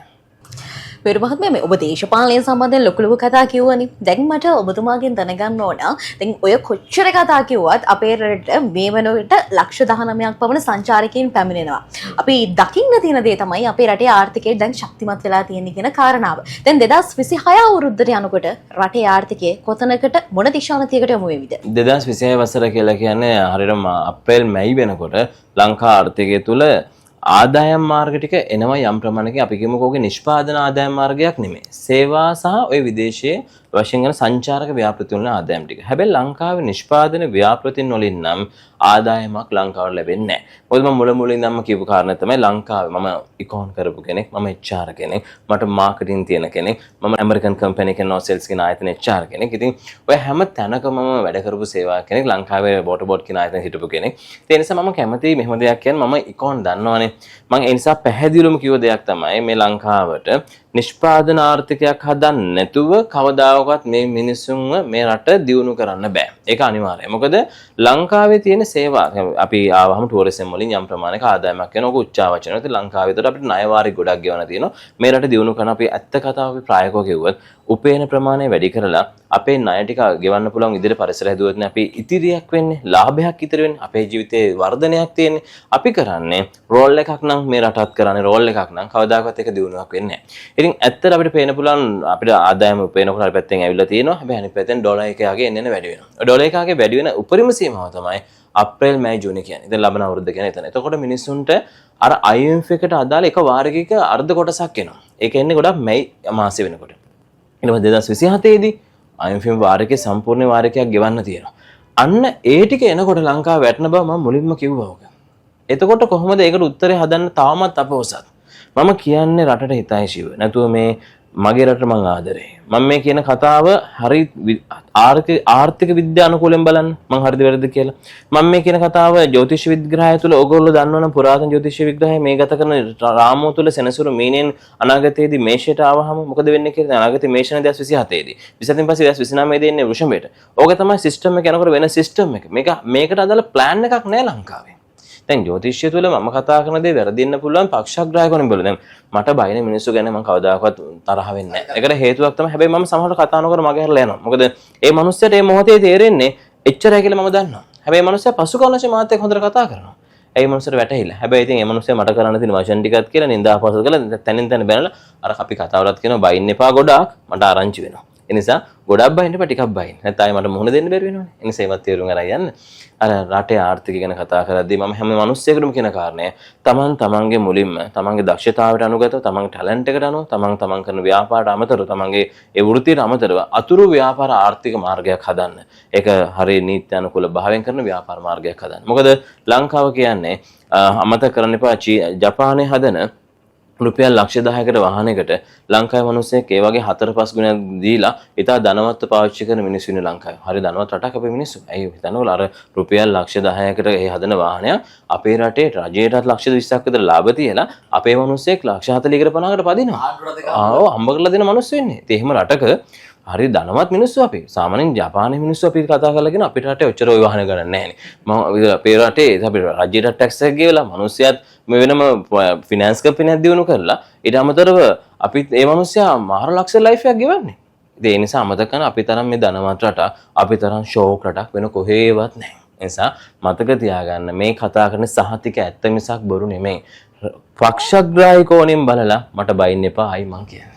වෙරු මහත්මයා මේ ඔබ දේශපාලනය සම්බන්ධයෙන් ලොකු ලොකු කතා කිව්වනේ. දැන් මට ඔබතුමාගෙන් දැනගන්න ඕන. දැන් ඔය කොච්චර කතා කිව්වත් අපේ රටට මේ වෙනකොට ලක්ෂ 19ක් පමණ සංචාරකයන් පැමිණෙනවා. අපි දකින්න තියෙන දේ තමයි අපේ රටේ ආර්ථිකය දැන් ශක්තිමත් වෙලා තියෙන කියන කාරණාව. දැන් 2026 අවුරුද්දට යනකොට රටේ ආර්ථිකය කොතනකට මොන දිශානතියකට යමු වේවිද? 2026 වසර කියලා කියන්නේ හරියටම අප්‍රේල් මැයි වෙනකොට ලංකා ආර්ථිකය තුල ආදායම් මාර්ග ටික එනවා යම් ප්‍රමාණයකින් අපි කියමුකෝ ඔගේ නිෂ්පාදන ආදායම් මාර්ගයක් නෙමෙයි. සේවා සහ ওই විදේශයේ වශයෙන් යන සංචාරක ව්‍යාපෘති වල ආදායම් ටික. හැබැයි ලංකාවේ නිෂ්පාදන ව්‍යාපෘතින් වලින් නම් ආදායමක් ලංකාවට ලැබෙන්නේ නැහැ. මොකද මම මුල ඉඳන්ම කියපු කාරණා තමයි ලංකාවේ මම ඉකෝන් කරපු කෙනෙක්, මම HR කෙනෙක්, මට මාකටිං තියෙන කෙනෙක්, මම ඇමරිකන් කම්පැනි එකේ නොසෙල්ස් කියන ආයතන HR කෙනෙක්. ඉතින් ඔය හැම තැනකම මම වැඩ කරපු සේවා කෙනෙක්, ලංකාවේ බෝටර් බෝඩ් කියන ආයතන හිටපු කෙනෙක්. ඒ නිසා මම කැමතියි මෙහෙම දෙයක් කියන්නේ මම ඉකෝන් දන්නවනේ. මම ඒ නිසා පැහැදිලිවම කිව්ව දෙයක් තමයි මේ ලංකාවට නිෂ්පාදන ආර්ථිකයක් හදන්න නැතුව කවදාකවත් මේ මිනිස්සුන්ව මේ රට දියුණු කරන්න බෑ. ඒක අනිවාර්යයි. මොකද ලංකාවේ තියෙන සේවා අපි ආවහම ටුවරිසම් වලින් යම් ප්‍රමාණයක ආදායමක් වෙනවා. ඔක උච්චාවචන. ඒත් ලංකාවේ උඩට අපිට ණයවාරි ගොඩක් ගෙවන තියෙනවා. මේ රට දියුණු කරන අපි ඇත්ත කතාව අපි ප්‍රායෝගිකව කිව්වොත් උපේන ප්‍රමාණය වැඩි කරලා අපේ ණය ටික ගෙවන්න පුළුවන් විදිහට පරිසරය හදුවොත් නේ අපි ඉතිරියක් වෙන්නේ, ලාභයක් ඉතිරි වෙන්නේ, අපේ ජීවිතේ වර්ධනයක් තියෙන්නේ. අපි කරන්නේ රෝල් එකක් නම් මේ රටත් කරන්නේ රෝල් එකක් නම් කවදාකවත් ඒක දියුණුවක් වෙන්නේ නැහැ. ඉතින් ඇත්තට අපිට පේන්න පුළුවන් අපිට ආදායම පේනකොට හරි පැත්තෙන් ඇවිල්ලා තියෙනවා. හැබැයි අනිත් පැත්තෙන් ඩොලර් එකගේ එන්න වැඩි වෙනවා. ඩොලර් එකගේ වැඩි වෙන උපරිම සීමාව තමයි අප්‍රේල් මැයි ජූනි කියන්නේ. ඉතින් ලබන අවුරුද්ද කියන්නේ එතන. එතකොට මිනිස්සුන්ට අර IMF එකට අදාළ එක වාරිකයක අර්ධ කොටසක් එනවා. ඒක එන්නේ ගොඩක් මැයි මාසෙ වෙනකොට. ඊළඟ 2027 දී IMF වාරිකයේ සම්පූර්ණ වාරිකයක් ගෙවන්න තියෙනවා. අන්න ඒ ටික එනකොට ලංකාව වැටෙන බව මම මුලින්ම කිව්වා ඔක. එතකොට කොහොමද ඒකට උත්තරේ හදන්න තාමත් අපොසත්. මම කියන්නේ රටට හිතයිශීව. නැතුව මේ මගේ රට මං ආදරේ. මම මේ කියන කතාව හරි ආර්ථික විද්‍යා අනුකූලයෙන් බලන්න. මං හරිද වැරදිද කියලා. මම මේ කියන කතාව ජ්‍යොතිෂ විග්‍රහය තුළ ඕගොල්ලෝ දන්නවනම් පුරාතන ජ්‍යොතිෂ විග්‍රහය මේ ගත කරන රාමුව තුළ සෙනසුරු මීනෙන් අනාගතයේදී මේෂයට ආවහම මොකද වෙන්නේ කියලා අනාගතයේ මේෂන 2027 දී. 27න් පස්සේ 2029 දී එන්නේ වෘෂභයට. ඕක තමයි සිස්ටම් එක යනකොට වෙන සිස්ටම් එක. මේකට අදාළ ප්ලෑන් එකක් නැහැ ලංකාවේ. දැන් ජ්‍යොතිෂය තුළ මම කතා කරන දේ වැරදින්න පුළුවන් පක්ෂග්‍රාහකවරුන් බලන. දැන් මට බයින මිනිස්සු ගැන මම කවදාකවත් තරහ වෙන්නේ නැහැ. ඒකට හේතුවක් තමයි හැබැයි මම සමහරවිට කතා නොකර මගේ හැරලා යනවා. මොකද ඒ මිනිස්සයාට මේ මොහොතේ තේරෙන්නේ එච්චරයි කියලා මම දන්නවා. හැබැයි මිනිස්සයා පසු කාලේ මාත් එක්ක හොඳට කතා කරනවා. ඒ මිනිස්සට වැටහිලා. හැබැයි ඉතින් ඒ මිනිස්සයා මට කරන්න තියෙන වචන ටිකක් කියලා නින්දා අපහාස කරලා තනින් තන බැනලා අර අපි කතාවලත් කියනවා බයින් එපා ගොඩාක් මට ආරංචි වෙනවා. ඒ නිසා ගොඩක් බයින් එපා ටිකක් බයින්. නැත්නම් ආයේ මට මුහුණ දෙන්න බැරි වෙනවනේ. ඒ නිසා ඒවත් තේරුම් අරන් යන්න. අර රටේ ආර්ථිකය ගැන කතා කරද්දී මම හැම මිනිස්සෙකුටම කියන කාරණය තමන්ගේ මුලින්ම තමන්ගේ දක්ෂතාවයට අනුගතව තමන්ගේ ටැලන්ට් එකට අනුව තමන් කරන ව්‍යාපාරයට අමතරව තමන්ගේ ඒ වෘත්තියට අමතරව අතුරු ව්‍යාපාර ආර්ථික මාර්ගයක් හදන්න. ඒක හරිය නීති අනුකූල භාවයෙන් කරන ව්‍යාපාර මාර්ගයක් හදන්න. මොකද ලංකාව කියන්නේ අමතක කරන්න එපා ජපානයේ හදන රුපියල් ලක්ෂ 10කට වාහනයකට ලංකාවේ මිනිස්සෙක් ඒ වගේ 4-5 ගුණයක් දීලා ඉතා ධනවත්ව පාවිච්චි කරන මිනිස්සු ඉන්නේ ලංකාවේ. හරි ධනවත් රටක් අපේ මිනිස්සු. ඇයි හිතනවල අර රුපියල් ලක්ෂ 10කට ඒ හදන වාහනය අපේ රටේ රජයටත් ලක්ෂ 20ක් විතර ලාභ තියලා අපේ මිනිස්සෙක් ලක්ෂ 40කට 50කට පදිනවා. ආව හම්බ කරලා දෙන මිනිස්සු ඉන්නේ. ඉතින් එහෙම රටක හරි ධනවත් මිනිස්සු අපි. සාමාන්‍යයෙන් ජපානයේ මිනිස්සු අපි කතා කරලා කියන අපේ රටේ ඔච්චර ওই වාහන ගණන් නැහැ නේ. මම අපේ රටේ අපි රජයට ටැක්ස් එක ගෙවලා මිනිස්සුත් මේ වෙනම ෆිනෑන්ස් කම්පැනියක් දිනු කරලා ඊට අමතරව අපි ඒ මිනිස්සයා මාර ලක්ෂ ලයිෆ් එකක් ගෙවන්නේ. ඒ නිසා අමතක කරන අපි තරම් මේ ධනවත් රට අපි තරම් ෂෝක් රටක් වෙන කොහෙවත් නැහැ. ඒ නිසා මතක තියාගන්න මේ කතා කරන සහතික ඇත්ත මිසක් බොරු නෙමෙයි. පක්ෂග්‍රාහී කෝණයෙන් බලලා මට බයින්න එපා අයි මං කියන්නේ.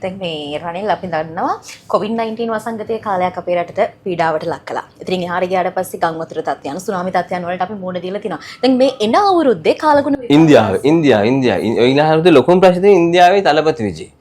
දැන් මේ රනිල් අපි දන්නවා COVID-19 වසංගතයේ කාලයක් අපේ රටට පීඩාවට ලක් කළා. ඉතින් එහාට ගියාට පස්සේ ගංවතුර තත්ත්වයන්, සුනාමි තත්ත්වයන් වලට අපි මුහුණ දීලා තිනවා. දැන් මේ එන අවුරුද්දේ කාලගුණ ඉන්දියාවේ ඊළඟට ලොකුම ප්‍රශ්නේ ඉන්දියාවේ තලපති විජේ.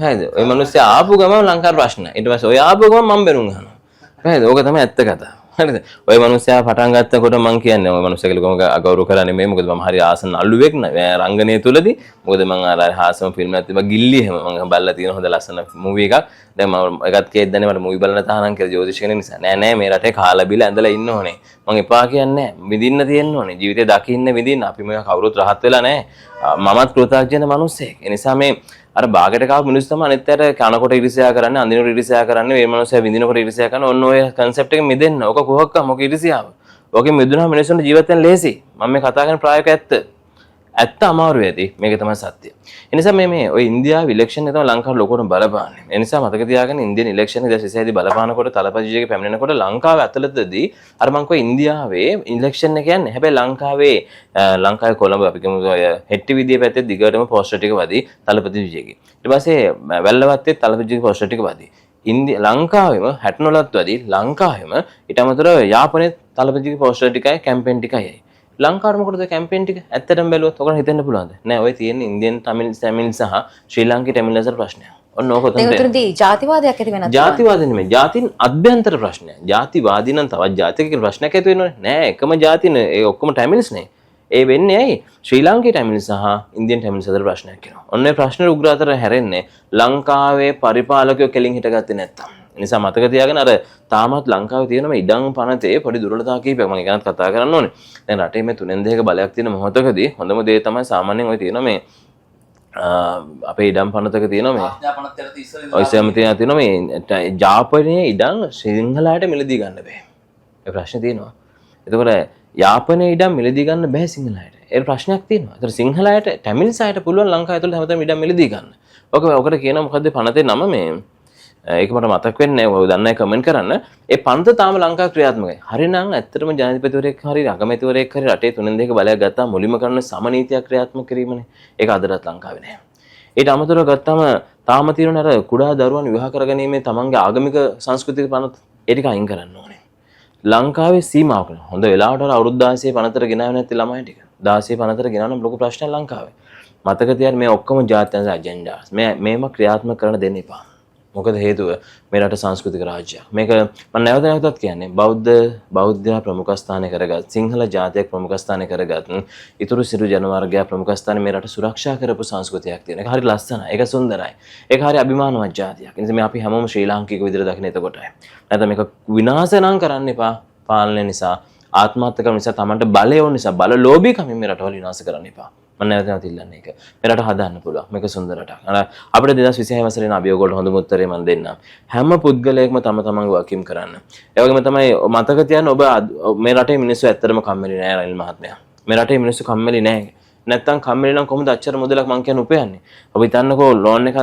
හරිද? ඔය මිනිස්සු ආපු ගමන් ලංකාවේ ප්‍රශ්න. ඊට පස්සේ ඔය ආපු ගමන් මම බැනුම් අහනවා. හරිද? ඕක තමයි ඇත්ත කතාව. හරිද? ඔය මිනිස්සයා පටන් ගත්තකොට මම කියන්නේ ඔය මිනිස්සයා කියලා කොහොමද අගෞරව කරන්නේ මේ මොකද මම හරි ආසන්න අල්ලුවෙක් නෑ රංගනයේ තුලදී මොකද මම අර හාසම ෆිල්ම් එකක් තිබ්බා ගිල්ලි එහෙම මම බලලා තියෙන හොඳ ලස්සන මූවි එකක් දැන් මම එකත් කේත් දන්නේ මට මූවි බලන්න තහනම් කියලා ජෝතිෂ කෙනෙක් නිසා නෑ මේ රටේ කාලා බිලා ඇඳලා ඉන්න ඕනේ මම එපා කියන්නේ නෑ විඳින්න තියෙන්න ඕනේ ජීවිතේ දකින්න විඳින්න අපි මේ කවුරුත් රහත් වෙලා නෑ මමත් කෘතඥ මිනිස්සෙක් ඒ නිසා මේ අර බාගෙට කාපු මිනිස්සු තමයි අනිත් අයට කනකොට ඉරිසියා කරන්නේ අඳිනකොට ඉරිසියා කරන්නේ මේ මිනිස්සයා විඳිනකොට ඉරිසියා කරන ඔන්න ඔය concept එකෙන් මිදෙන්න. ඔක කොහොක්ක මොක ඉරිසියාව. ඔකෙන් මිදුණා මිනිස්සුන්ට ජීවත් වෙන්න ලේසි. මම මේ කතා කරන ප්‍රායෝගික ඇත්ත. ඇත්ත අමාරු වෙති. මේක තමයි සත්‍ය. ඒ නිසා මේ ඔය ඉන්දියාවේ ඉලෙක්ෂන් එක තමයි ලංකාවට ලොකුවට බලපාන්නේ. ඒ නිසා මතක තියාගන්න ඉන්දියන් ඉලෙක්ෂන් 2026 දී බලපානකොට තලපතිජිගේ පැමිණෙනකොට ලංකාවේ ඇතුළතදී අර මං කිව්වා ඉන්දියාවේ ඉලෙක්ෂන් එක කියන්නේ හැබැයි ලංකාවේ කොළඹ අපි කියමු ඔය හෙට්ටි විදියේ පැත්තේ දිගටම පෝස්ටර් ටික වදී තලපති විජේගේ. ඊට පස්සේ වැල්ලවත්තේ තලපති විජේගේ පෝස්ටර් ටික වදී. ලංකාවෙම 69ත් වදී ලංකාවෙම ඊට අමතරව යාපනයේ තලපති විජේගේ පෝස්ටර් ටිකයි කැම්පේන් ටිකයි. ලංකාවේ මොකටද කැම්පේන් ටික? ඇත්තටම බැලුවොත් ඔකට හිතෙන්න පුළුවන්ද? නෑ ඔය තියෙන ඉන්දියන් තමිල් සහ ශ්‍රී ලාංකික තමිල් අතර ප්‍රශ්නයක්. ඔන්න ඕක තමයි. ඒ උතුරදී ජාතිවාදයක් ඇති වෙනත්. ජාතිවාද නෙමෙයි. ජාතින් අභ්‍යන්තර ප්‍රශ්නයක්. ජාතිවාදී නම් තවත් ජාතික ප්‍රශ්නයක් ඇති වෙනවනේ. නෑ එකම ජාතින ඒ ඔක්කොම තමිල්ස් නේ. ඒ වෙන්නේ ඇයි? ශ්‍රී ලාංකික තමිල් සහ ඉන්දියන් තමිල් අතර ප්‍රශ්නයක් වෙනවා. ඔන්න ඒ ප්‍රශ්නේ උග්‍ර අතර හැරෙන්නේ ලංකාවේ පරිපාලකයෝ කෙලින් හිටගත්තේ නැත්තම්. නිසා මතක තියාගෙන අර තාමත් ලංකාවේ තියෙන මේ ඉඩම් පනතේ පොඩි දුර්වලතා කීපයක් මම ගැනත් කතා කරන්න ඕනේ. දැන් රටේ මේ 3/2ක බලයක් තියෙන මොහොතකදී හොඳම දේ තමයි සාමාන්‍යයෙන් ඔය තියෙන මේ අපේ ඉඩම් පනතක තියෙන මේ ඔය සෑම තියෙන මේ යාපනයේ ඉඩම් සිංහලයට මිලදී ගන්න බෑ. ඒ ප්‍රශ්නේ තියෙනවා. එතකොට යාපනයේ ඉඩම් මිලදී ගන්න බෑ සිංහලයට. ඒ ප්‍රශ්නයක් තියෙනවා. ඒතර සිංහලයට තමිල් සායට පුළුවන් ලංකාව ඇතුළත හැමතැනම ඉඩම් මිලදී ගන්න. ඔකට කියනවා මොකද්ද පනතේ නම මේ ඒක මට මතක් වෙන්නේ නැහැ. ඔය දන්නේ කමෙන්ට් කරන්න. ඒ පන්ත තාම ලංකාවේ ක්‍රියාත්මකයි. හරිනම් ඇත්තටම ජනාධිපතිවරයෙක් හරි අගමැතිවරයෙක් හරි රටේ 3/2 බලයක් ගත්තා මුලින්ම කරන සමනීතියක් ක්‍රියාත්මක කිරීමනේ. ඒක අදටත් ලංකාවේ නැහැ. ඊට අමතරව ගත්තාම තාම තියෙන අර කුඩා දරුවන් විවාහ කරගැනීමේ තමන්ගේ ආගමික සංස්කෘතික පනත ඒ ටික අයින් කරන්න ඕනේ. ලංකාවේ සීමාවක හොඳ වෙලාවට අර අවුරුදු 16 15 ගෙනාවේ නැති ළමයි ටික 16 15 ගෙනාවනම් ලොකු ප්‍රශ්නයක් ලංකාවේ. මතක තියාගන්න මේ ඔක්කොම ජාත්‍යන්තර අජෙන්ඩාස්. මේව ක්‍රියාත්මක කරන්න දෙන්න එපා. මොකද හේතුව මේ රට සංස්කෘතික රාජ්‍යයක්. මේක මම නැවතත් කියන්නේ බෞද්ධ ප්‍රමුඛ ස්ථානය කරගත් සිංහල ජාතියක් ප්‍රමුඛ ස්ථානය කරගත් ඊතුරු සිරු ජනවර්ගයා ප්‍රමුඛ ස්ථානය මේ රට සුරක්ෂා කරපු සංස්කෘතියක් තියෙන. ඒක හරි ලස්සනයි. ඒක සුන්දරයි. ඒක හරි අභිමානවත් ජාතියක්. ඒ නිසා මේ අපි හැමෝම ශ්‍රී ලාංකික විදිහට දකින්න එතකොටයි. නැත්නම් මේක විනාශ නම් කරන්න එපා. පාලනය නිසා ආත්මහත්‍යා නිසා තමන්ට බලය ඕන නිසා බලලෝභීකමින් මේ රටවල විනාශ කරන්න එපා. මම නැවතත් ඉල්ලන්නේ ඒක. මේ රට හදන්න පුළුවන්. මේක සුන්දර රටක්. අපිට 2026 වසරේ අභියෝග වලට හොඳම උත්තරේ මම දෙන්නම්. හැම පුද්ගලයෙක්ම තම තමන්ගේ වගකීම් කරන්න. ඒ වගේම තමයි මතක තියාගන්න ඔබ මේ රටේ මිනිස්සු ඇත්තටම කම්මැලි නෑ රනිල් මහත්මයා. මේ රටේ මිනිස්සු කම්මැලි නෑ. නැත්තම් කම්මැලි නම් කොහොමද අච්චර මුදලක් මං කියන්නේ උපයන්නේ? ඔබ හිතන්නකෝ ලෝන් එකක්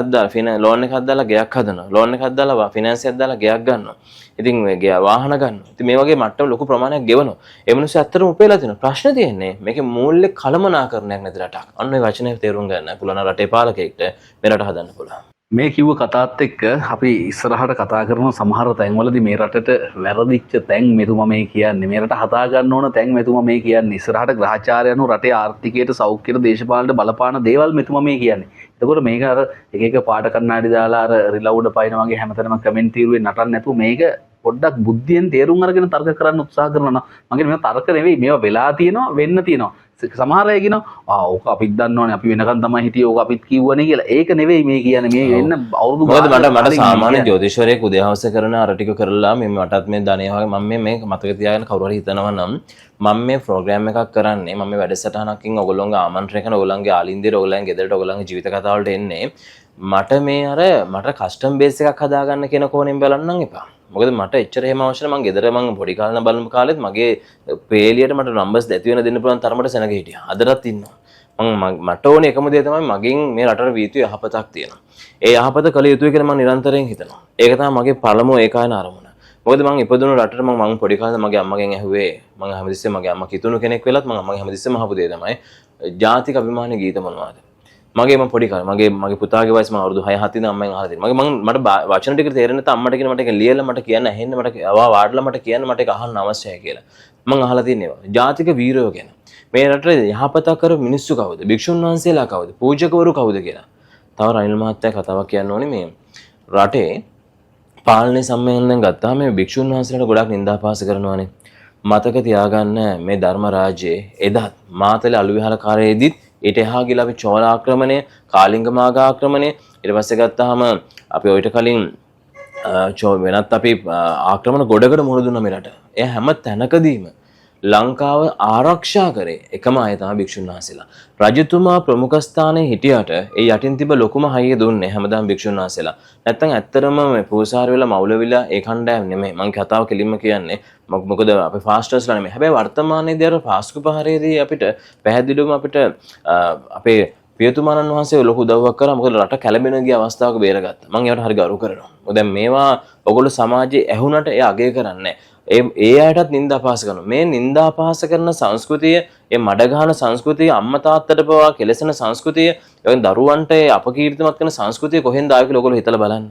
දාලා ගෙයක් හදනවා. ලෝන් එකක් දාලා ෆිනෑන්ස් එකක් දාලා ගෙයක් ගන්නවා. ඉතින් මේ වාහන ගන්නවා. ඉතින් මේ වගේ මට්ටම ලොකු ප්‍රමාණයක් ගෙවනවා. ඒ මිනිස්සු ඇත්තටම උපයලා තියෙනවා. ප්‍රශ්නේ තියෙන්නේ මේකේ මූල්‍ය කළමනාකරණයක් නැති රටක්. අන්න ඒ වචනේ තේරුම් ගන්න පුළුවන් රටේ පාලකයෙක්ට මේ රට හදන්න පුළුවන්. මේ කිව්ව කතාත් එක්ක අපි ඉස්සරහට කතා කරන සමහර තැන්වලදී මේ රටට වැරදිච්ච තැන් මෙතුමා මේ කියන්නේ මේ රට හදා ගන්න ඕන තැන් මෙතුමා මේ කියන්නේ ඉස්සරහට ග්‍රහචාරයන්ව රටේ ආර්ථිකයට සෞඛ්‍යයට දේශපාලනයට බලපාන දේවල් මෙතුමා මේ කියන්නේ. එතකොට මේක අර එක එක පාට කන්නාඩි දාලා අර රිලවුඩ පයින් වගේ හැමතැනම කමෙන්ට් තීරුවේ නටන්න නැතුව මේක පොඩ්ඩක් බුද්ධියෙන් තේරුම් අරගෙන තර්ක කරන්න උත්සාහ කරනවා. මගේ මේවා තර්ක නෙවෙයි මේවා වෙලා තියෙනවා වෙන්න තියෙනවා. සමහර අය කියනවා ඕක අපිත් දන්නවනේ අපි වෙනකන් තමයි හිටියේ ඕක අපිත් කිව්වනේ කියලා. ඒක නෙවෙයි මේ කියන්නේ මේ වෙන්න අවුරුදු මට සාමාන්‍ය ජ්‍යොතිෂවරයෙක් උදේවස කරන අර ටික කරලා මේ මටත් මේ ධනය වගේ මම මේ මතක තියාගෙන කවුරු හරි හිතනවා නම් මම මේ ප්‍රෝග්‍රෑම් එකක් කරන්නේ මම මේ වැඩසටහනකින් ඔයගොල්ලෝගේ ආමන්ත්‍රණය කරන ඔයගොල්ලන්ගේ ආලින්දියට ඔයගොල්ලන්ගේ ගෙදරට ඔයගොල්ලන්ගේ ජීවිත කතාව වලට එන්නේ මට මේ මට කස්ටම් බේස් එකක් හදාගන්න කියන කෝණයෙන් බලන්නම් එපා. මොකද මට එච්චර එහෙම අවශ්‍ය නැහැ. මං ගෙදර මං පොඩි කාලේ බලන කාලෙත් මගේ පේලියට මට නම්බර්ස් නැති වෙන දෙන්න පුළුවන් තරමට සෙනග හිටියා. අදටත් ඉන්නවා. මට ඕනේ එකම දේ තමයි මගෙන් මේ රටට වීතු යහපතක් තියෙනවා. ඒ යහපත කළ යුතුයි කියලා මම නිරන්තරයෙන් හිතනවා. ඒක තමයි මගේ පළමු ඒකායන අරමුණ. මොකද මං ඉපදුණු රටට මං පොඩි කාලේ මගේ අම්මගෙන් ඇහුවේ මං හැමතිස්සෙම මගේ අම්මා කිතුණු කෙනෙක් වෙලත් මං අම්මගෙන් හැමතිස්සෙම අහපු දේ තමයි ජාතික අභිමානී ගීත මොනවද? මම පොඩි කාලේ මගේ පුතාගේ වයස මම අවුරුදු 6 7 ඉඳන් අම්මෙන් අහලා තියෙනවා. මට වචන ටික තේරෙන්නේ නැත්නම් අම්මට කියන මට ඒක ලියලා මට කියන්න ඇහෙන්න මට වාඩිලා මට කියන්න මට ඒක අහන්න අවශ්‍යයි කියලා. මම අහලා තියෙනවා. ජාතික වීරයෝ ගැන. මේ රටේ යහපතක් කර මිනිස්සු කවුද? භික්ෂුන් වහන්සේලා කවුද? පූජකවරු කවුද කියලා. තව රනිල් මහත්තයා කතාවක් කියන්න ඕනේ මේ රටේ පාලනය සම්මේලනයෙන් ගත්තාම මේ භික්ෂුන් වහන්සේලාට ගොඩක් නින්දාපාස කරනවානේ. මතක තියාගන්න මේ ධර්ම රාජ්‍යයේ එදත් මාතලේ අලුවිහාරකාරයේදීත් ඊට එහා ගිහලා අපි චෝල ආක්‍රමණය, කාලිංග මාග ආක්‍රමණය, ඊට පස්සේ ගත්තාම අපි ඔයිට කලින් වෙනත් අපි ආක්‍රමණ ගොඩකට මුහුණ දුන්නා මේ රට. ඒ හැම තැනකදීම ලංකාව ආරක්ෂා කරේ එකම අය තමයි භික්ෂුන් වහන්සේලා. රජතුමා ප්‍රමුඛ ස්ථානයේ හිටියට ඒ යටින් තිබ්බ ලොකුම හයිය දුන්නේ හැමදාම භික්ෂුන් වහන්සේලා. නැත්තම් ඇත්තරම මේ පූසාර වෙලා මවුලවිලා ඒ කණ්ඩායම නෙමෙයි. මම කතාව කෙලින්ම කියන්නේ මොකද අපි ෆාස්ටර්ස්ලා නෙමෙයි. හැබැයි වර්තමානයේදී අර පාස්කු පහරේදී අපිට පැහැදිලිවම අපිට අපේ පියතුමාණන් වහන්සේ ලොකු උදව්වක් කරා. මොකද රට කැළඹෙන ගිය අවස්ථාවක බේරගත්තා. මම ඒවට හරි ගරු කරනවා. මොකද දැන් මේවා ඔයගොල්ලෝ සමාජයේ ඇහුණට ඒ අගය කරන්නේ ඒ අයටත් නින්දා පාස කරනවා. මේ නින්දා පාස කරන සංස්කෘතිය, ඒ මඩ ගහන සංස්කෘතිය, අම්මා තාත්තට පවා කෙලසන සංස්කෘතිය, ඒ දරුවන්ට අපකීර්තිමත් කරන සංස්කෘතිය කොහෙන්ද ආවේ කියලා ඔයගොල්ලෝ හිතලා බලන්න.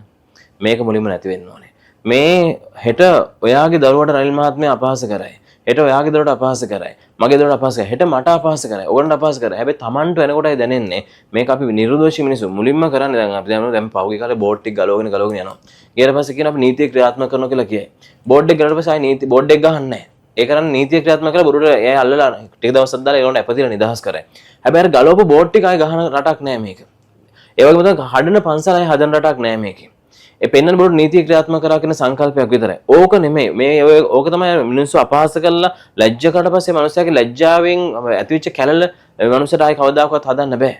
මේක මුලින්ම නැති වෙන්න ඕනේ. මේ හෙට ඔයාගේ දරුවට රනිල් මහත්මයා අපහාස කරයි. හෙට ඔයාගේ දරුවට අපහාස කරයි. මගේ දරුවට අපහාස කරයි. හෙට මට අපහාස කරයි. ඔයගොල්ලන්ට අපහාස කරයි. හැබැයි Tamanට වෙනකොටයි දැනෙන්නේ මේක අපි නිර්දෝෂී මිනිස්සු මුලින්ම කරන්නේ. දැන් අපි දැන් පහුගිය කාලේ බෝඩ් ටික ගලවගෙන යනවා. ඊට පස්සේ කියන අපි නීතිය ක්‍රියාත්මක කරනවා කියලා කියයි. බෝඩ් එක ගලවලා පස්සේ ආයි නීති බෝඩ් එක ගහන්නේ නැහැ. ඒ කරන්නේ නීතිය ක්‍රියාත්මක කරලා බොරුට එයා අල්ලලා ටික දවසක් දාලා ඒගොල්ලන්ට අපතිලා නිදහස් කරයි. හැබැයි අර ගලවපු බෝඩ් ටික ආයි ගහන රටක් නෑ මේක. ඒ වගේම තමයි හදන පන්සල් ආයි හදන රටක් නෑ මේකේ. ඒ පෙන්නන බොරුට නීතිය ක්‍රියාත්මක කරා කියන සංකල්පයක් විතරයි. ඕක නෙමෙයි. මේ ඕක තමයි මිනිස්සු අපහාස කරලා ලැජ්ජකට පස්සේ මිනිස්සයාගේ ලැජ්ජාවෙන් ඇතිවෙච්ච කැලල මිනිස්සට ආයි කවදාකවත් හදන්න බෑ.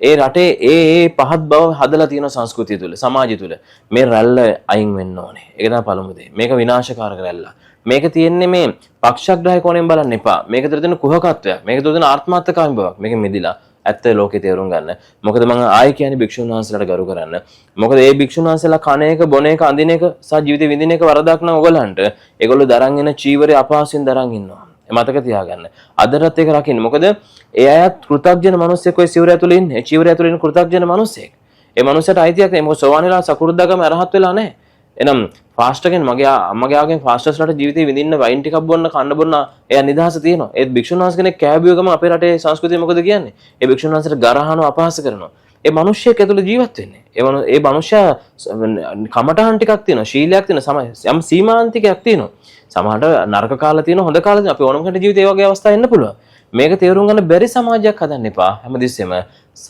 ඒ රටේ ඒ පහත් බව හදලා තියෙන සංස්කෘතිය තුල, සමාජය තුල මේ රැල්ල අයින් වෙන්න ඕනේ. ඒක තමයි පළමු දේ. මේක විනාශකාරක රැල්ල. මේක තියෙන්නේ මේ පක්ෂග්‍රාහී කෝණයෙන් බලන්න එපා. මේක තුළ තියෙන කුහකත්වයක්. මේක තුළ තියෙන ආත්මార్థකාමී බවක්. මේක මිදිලා ඇත්ත ලෝකේ තේරුම් ගන්න. මොකද මම ආයි කියන්නේ භික්ෂුන් වහන්සේලාට ගරු කරන්න. මොකද මේ භික්ෂුන් වහන්සේලා කණ එක, බොන එක, අඳින එක සහ ජීවිතේ විඳින එක වරදක් නම් ඔයගලන්ට ඒගොල්ලෝ දරන් එන චීවරේ අපහසුයෙන් දරන් ඉන්නවා. මතක තියාගන්න. අදටත් ඒක රකින්න. මොකද ඒ අයත් කෘතඥ මිනිස්සෙක් ඔය සිවුරය ඇතුලේ ඉන්නේ. චීවරය ඇතුලේ ඉන්න කෘතඥ මිනිස්සෙක්. ඒ මනුස්සයට අයිතියක් නැහැ. මොකද සෝවාන් වෙලා සකුරුද්දාගම අරහත් වෙලා නැහැ. එනම් ෆාස්ටර්ගෙන් මගේ අම්මගේ ආගෙන් ෆාස්ටර්ස්ලාට ජීවිතේ විඳින්න වයින් ටිකක් බොන්න කන්න බොන්න එයා නිදහස තියෙනවා. ඒත් භික්ෂුන් වහන්සේ කෙනෙක් කෑබියෝ ගම අපේ රටේ සංස්කෘතිය මොකද කියන්නේ? ඒ භික්ෂුන් වහන්සේට ගරහනවා අපහාස කරනවා. ඒ මිනිස්සෙක් ඇතුළේ ජීවත් වෙන්නේ. ඒ මිනිස්සයා කමටහන් ටිකක් තියෙනවා. ශීලයක් තියෙනවා. යම් සීමාන්තිකයක් තියෙනවා. සමහරට නරක කාලා තියෙනවා, හොඳ කාලා තියෙනවා. අපි ඕනම කෙනෙකුට ජීවිතේ ඒ වගේ අවස්ථා එන්න පුළුවන්. මේක තේරුම් ගන්න බැරි සමාජයක් හදන්න එපා. හැමදෙස්සෙම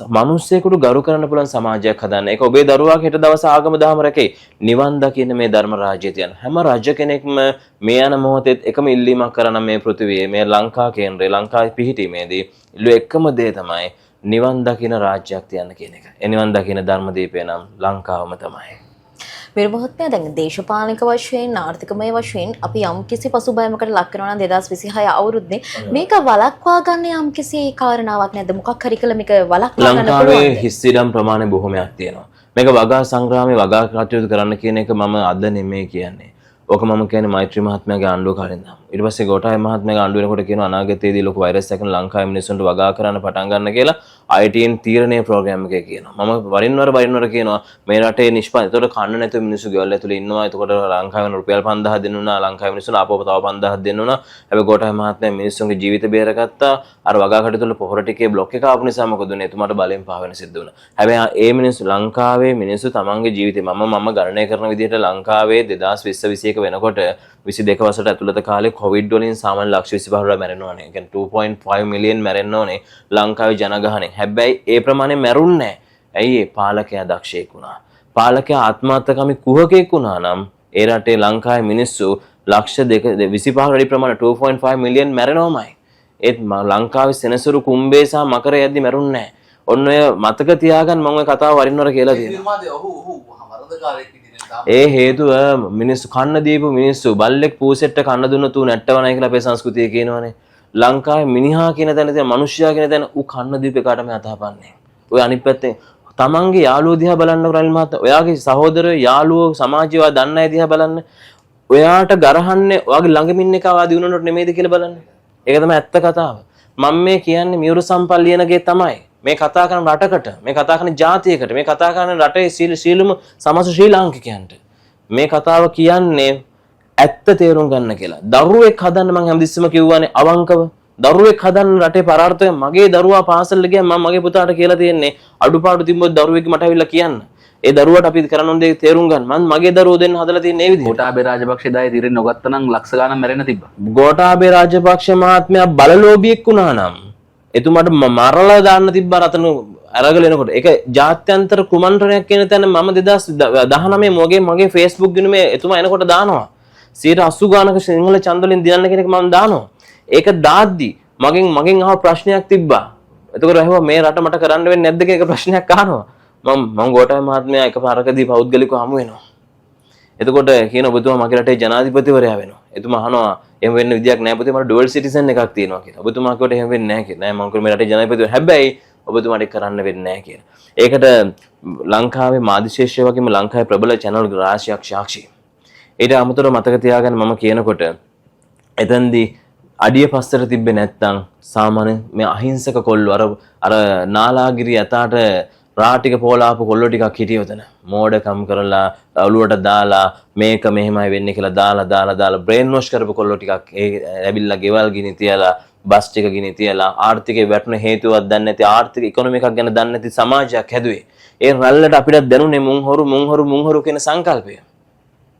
මිනිස්සෙකුට ගරු කරන්න පුළුවන් සමාජයක් හදන්න. ඒක ඔබේ දරුවාගේ හෙට දවස ආගම දහම රැකේ. නිවන් දකින්න මේ ධර්ම රාජ්‍යය තියන හැම රජ කෙනෙක්ම මේ යන මොහොතේ එකම ඉල්ලීමක් කරන මේ පෘථිවියේ මේ ලංකා කේන්ද්‍රය ලංකාවේ පිහිටීමේදී ඉල්ලුව එකම දේ තමයි නිවන් දකින්න රාජ්‍යයක් තියන්න කියන එක. ඒ නිවන් දකින්න ධර්මදීපේ නම් ලංකාවම තමයි. විර මහත්මයා දැන් දේශපාලනික වශයෙන් ආර්ථිකමය වශයෙන් අපි යම් කිසි පසුබෑමකට ලක් කරනවා නම් 2026 අවුරුද්දේ මේක වළක්වා ගන්න යම් කිසි කාරණාවක් නැද්ද? මොකක් හරි කළ මේක වළක්වා ගන්න පුළුවන්ද? ලංකාවේ හිස්සිඩම් ප්‍රමාණය බොහොමයක් තියෙනවා. මේක වගා සංග්‍රාමයේ වගා කටයුතු කරන්න කියන එක මම අද නෙමෙයි කියන්නේ. ඕක මම කියන්නේ මෛත්‍රී මහත්මයාගේ ආණ්ඩුව කාලෙන් තමයි. ඊට පස්සේ ගෝඨාභය මහත්මයාගේ ආණ්ඩුව වෙනකොට කියනවා අනාගතයේදී ලොකු වෛරස් එකක් ලංකාවේ මිනිස්සුන්ට වගා කරන්න පටන් ගන්න කියලා ITN තීරණයේ ප්‍රෝග්‍රෑම් එකේ කියනවා. මම වරින් වර කියනවා මේ රටේ නිෂ්පාදනය. ඒතකොට කන්න නැතුව මිනිස්සු ගෙවල් ඇතුලේ ඉන්නවා. ඒතකොට ලංකාවේ රුපියල් 5000 දෙන්න උනා. ලංකාවේ මිනිස්සුන්ට ආපහු තව 5000 දෙන්න උනා. හැබැයි ගෝඨාභය මහත්මයා මිනිස්සුන්ගේ ජීවිත බේරගත්තා. අර වගා කටයුතු වල පොහොර ටිකේ බ්ලොක් එක ආපු නිසා මොකද උනේ? එතුමාට බලෙන් පහ වෙන සිද්ධ වුණා. හැබැයි ඒ මිනිස්සු ලංකාවේ මිනිස්සු තමන්ගේ ජීවිතේ මම ගණනය කරන විදිහට ලංකාවේ 2020 21 වෙනකොට 22 වසරට ඇතුළත කාලේ කොවිඩ් වලින් සාමාන්‍ය ලක්ෂ 25කට මැරෙනවානේ. ඒ කියන්නේ 2.5 මිලියන් මැරෙන්න ඕනේ ලංකාවේ ජනගහනයෙන්. හැබැයි ඒ ප්‍රමාණය මැරුන්නේ නැහැ. ඇයි ඒ පාලකයා දක්ෂයෙක් වුණා. පාලකයා ආත්මార్థකාමී කුහකෙක් වුණා නම් ඒ රටේ ලංකාවේ මිනිස්සු ලක්ෂ 25කට වැඩි ප්‍රමාණය 2.5 මිලියන් මැරෙනවමයි. ඒත් ලංකාවේ සෙනසුරු කුම්බේ සහ මකර යද්දි මැරුන්නේ නැහැ. ඔන්න ඔය මතක තියාගන්න මම ඔය කතාව වරින් වර කියලා තියෙනවා. ඒ හේතුව මිනිස්සු කන්න දීපු මිනිස්සු බල්ලෙක් පූසෙට්ට කන්න දුන්න තු නැට්ටවනයි කියලා අපේ සංස්කෘතිය කියනවනේ. ලංකාවේ මිනිහා කියන තැන තියෙන මිනිස්සයා කියන තැන ඌ කන්න දීපු එකාට මේ අතහපන්නේ. ඔය අනිත් පැත්තෙන් තමන්ගේ යාළුවෝ දිහා බලන්නකො රනිල් මහත්තයා. ඔයාගේ සහෝදරයෝ යාළුවෝ සමාජයව දන්න අය දිහා බලන්න. ඔයාට ගරහන්නේ ඔයාගේ ළඟමින් එක ආදී වුණොත් නෙමෙයිද කියලා බලන්න. ඒක තමයි ඇත්ත කතාව. මම මේ කියන්නේ මියුරු සම්පල් ලියනගේ තමයි. මේ කතා කරන රටකට, මේ කතා කරන ජාතියකට, මේ කතා කරන රටේ සීලම සමස්ත ශ්‍රී ලාංකිකයන්ට මේ කතාව කියන්නේ ඇත්ත තේරුම් ගන්න කියලා. දරුවෙක් හදන්න මම හැමතිස්සෙම කියවනේ අවංකව. දරුවෙක් හදන්න රටේ පරාර්ථය මගේ දරුවා පාසල් ගියා මම මගේ පුතාට කියලා තියෙන්නේ අඩුපාඩු තිබ්බොත් දරුවෙක් මට ඇවිල්ලා කියන්න. ඒ දරුවට අපි කරන්න ඕන දේ තේරුම් ගන්න. මම මගේ දරුවෝ දෙන්න හදලා තියෙන මේ විදිහට. ගෝඨාභය රාජපක්ෂ දායේ දිරෙන් නොගත්තනම් ලක්ෂ ගාණක් මැරෙන්න තිබ්බා. ගෝඨාභය රාජපක්ෂ මහත්මයා බලලෝභියෙක් වුණා නම් එතුමාට මරලා දාන්න තිබ්බා රතන අරගල එනකොට. ඒක ජාත්‍යන්තර කුමන්ත්‍රණයක් කියන තැන මම 2019 මගේ Facebook ගිණුමේ එතුමා එනකොට දානවා. 80 ගානක සිංහල ඡන්ද වලින් දිනන්න කෙනෙක් මම දානවා. ඒක දාද්දි මගෙන් අහව ප්‍රශ්නයක් තිබ්බා. එතකොට ඇහුවා මේ රට මට කරන්න වෙන්නේ නැද්ද කියලා ප්‍රශ්නයක් අහනවා. මම ගෝඨාභය මහත්මයා එකපාරකදී පෞද්ගලිකව හමු වෙනවා. එතකොට කියන ඔබතුමා මගේ රටේ ජනාධිපතිවරයා වෙනවා. එතුමා අහනවා එහෙම වෙන්න විදියක් නැහැ පුතේ මට ඩුවල් සිටිසන් එකක් තියෙනවා කියලා. ඔබතුමා කිව්වට එහෙම වෙන්නේ නැහැ කියලා. නෑ මම කිව්වා මේ රටේ ජනාධිපතිවරයා. හැබැයි ඔබතුමාට ඒක කරන්න වෙන්නේ නැහැ කියලා. ඒකට ලංකාවේ මාධ්‍යශේෂය වගේම ලංකාවේ ප්‍රබල channel රාශියක් සාක්ෂි. ඊට අමතරව මතක තියාගන්න මම කියනකොට එතෙන්දී අඩිය පස්සට තිබ්බේ නැත්තම් සාමාන්‍ය මේ අහිංසක කොල්ලෝ අර නාලාගිරි යතාට රාටික පෝලාපු කොල්ලෝ ටිකක් හිටියොතන මෝඩකම් කරලා ඔළුවට දාලා මේක මෙහෙමයි වෙන්නේ කියලා දාලා බ්‍රේන් වොෂ් කරපු කොල්ලෝ ටිකක් ඒ ඇවිල්ලා ගෙවල් ගිනි තියලා බස් ටික ගිනි තියලා ආර්ථිකේ වැටුණ හේතුවක් දන්නේ නැති ආර්ථික ඉකොනොමි එකක් ගැන දන්නේ නැති සමාජයක් හැදුවේ. ඒ රැල්ලට අපිට දැනුනේ මුං හොරු කියන සංකල්පය.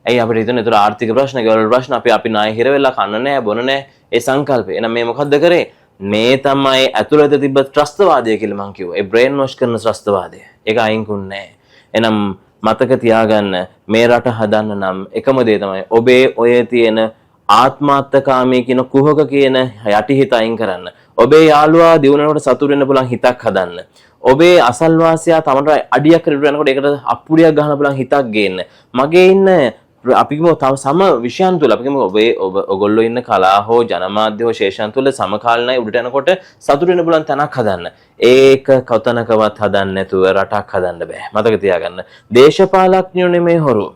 ඇයි අපිට හිතුනේ ඒතර ආර්ථික ප්‍රශ්න ගෙවල් ප්‍රශ්න අපි ණය හිර වෙලා කන්න නැහැ බොන නැහැ ඒ සංකල්පය. එහෙනම් මේ මොකද්ද කරේ? මේ තමයි ඇතුළත තිබ්බ ත්‍රස්තවාදය කියලා මං කිව්වා. ඒ බ්‍රේන් වොෂ් කරන ත්‍රස්තවාදය. ඒක අයින් කුන්නේ නැහැ. එහෙනම් මතක තියාගන්න මේ රට හදන්න නම් එකම දේ තමයි ඔබේ ඔය තියෙන ආත්මාර්ථකාමී කියන කුහක කියන යටිහිත අයින් කරන්න. ඔබේ යාළුවා දිනුනනකොට සතුටු වෙන්න පුළුවන් හිතක් හදන්න. ඔබේ අසල්වාසියා තමන්ට අඩියක් කරලා යනකොට ඒකට අප්පුඩියක් ගහන්න පුළුවන් හිතක් ගේන්න. මගේ ඉන්න අපි කියමු තව සම විෂයන් තුල අපි කියමු ඔයගොල්ලෝ ඉන්න කලා හෝ ජනමාධ්‍ය හෝ ශේෂයන් තුල සමකාලීනයි උඩට යනකොට සතුටු වෙන්න පුළුවන් තැනක් හදන්න. ඒක කතනකවත් හදන්න නැතුව රටක් හදන්න බෑ. මතක තියාගන්න. දේශපාලඥයෝ නෙමෙයි හොරු.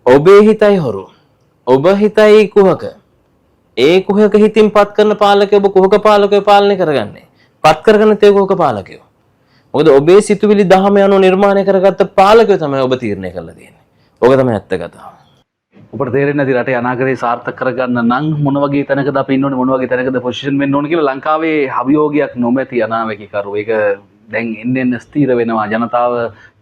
ඔබේ හිතයි හොරු. ඔබ හිතයි කුහක. ඒ කුහක හිතින් පත් කරන පාලකයෝ ඔබ කුහක පාලකයෝ පාලනය කරගන්නේ. පත් කරගන්න තේ කුහක පාලකයෝ. මොකද ඔබේ සිතුවිලි දහම යන නිර්මාණය කරගත්ත පාලකයෝ තමයි ඔබ තීරණය කරලා තියෙන්නේ. ඕක තමයි ඇත්ත කතාව. ඔබට තේරෙන්නේ නැති රටේ අනාගතේ සාර්ථක කරගන්න නම් මොන වගේ තැනකද අපි ඉන්න ඕනේ මොන වගේ තැනකද පොසිෂන් වෙන්න ඕනේ කියලා ලංකාවේ අභියෝගයක් නොමැති අනාවැකිකරු ඒක දැන් එන්න ස්ථීර වෙනවා ජනතාව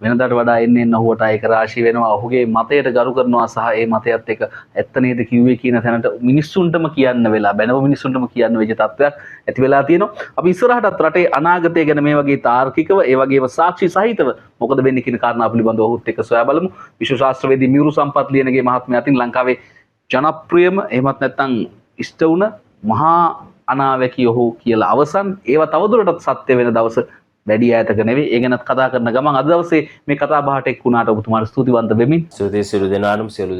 වෙනදාට වඩා එන්න ඔහුට ඒක රාශී වෙනවා ඔහුගේ මතයට ගරු කරනවා සහ ඒ මතයත් එක්ක ඇත්ත නේද කිව්වේ කියන තැනට මිනිස්සුන්ටම කියන්න වෙලා බැනව මිනිස්සුන්ටම කියන්න වෙච්ච තත්ත්වයක් ඇති වෙලා තියෙනවා අපි ඉස්සරහටත් රටේ අනාගතය ගැන මේ වගේ තාර්කිකව ඒ වගේම සාක්ෂි සහිතව මොකද වෙන්නේ කියන කාරණා පිළිබඳව ඔහුත් එක්ක සොයා බලමු විශ්ව ශාස්ත්‍රවේදී මියුරු සම්පත් ලියනගේ මහත්මයා අතින් ලංකාවේ ජනප්‍රියම එහෙමත් නැත්නම් ඉෂ්ට වුණ මහා අනාවැකි ඔහු කියලා අවසන් ඒවා තවදුරටත් සත්‍ය වෙන දවස වැඩි ඈතක නෙවෙයි ඒ ගැනත් කතා කරන ගමන් අද දවසේ මේ කතා බහට එක් වුණාට ඔබතුමාට ස්තුතිවන්ත වෙමින් ස්තුතියි සියලු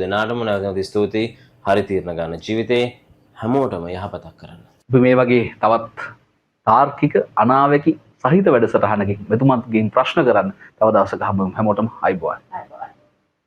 දෙනාටම නැවත ස්තුතියි හරි තීරණ ගන්න ජීවිතේ හැමෝටම යහපතක් කරන්න. අපි මේ වගේ තවත් තාර්කික අනාවැකි සහිත වැඩසටහනකින් මෙතුමන්ගෙන් ප්‍රශ්න කරන්න තව දවසක හම්බෙමු හැමෝටම අයබෝවන්.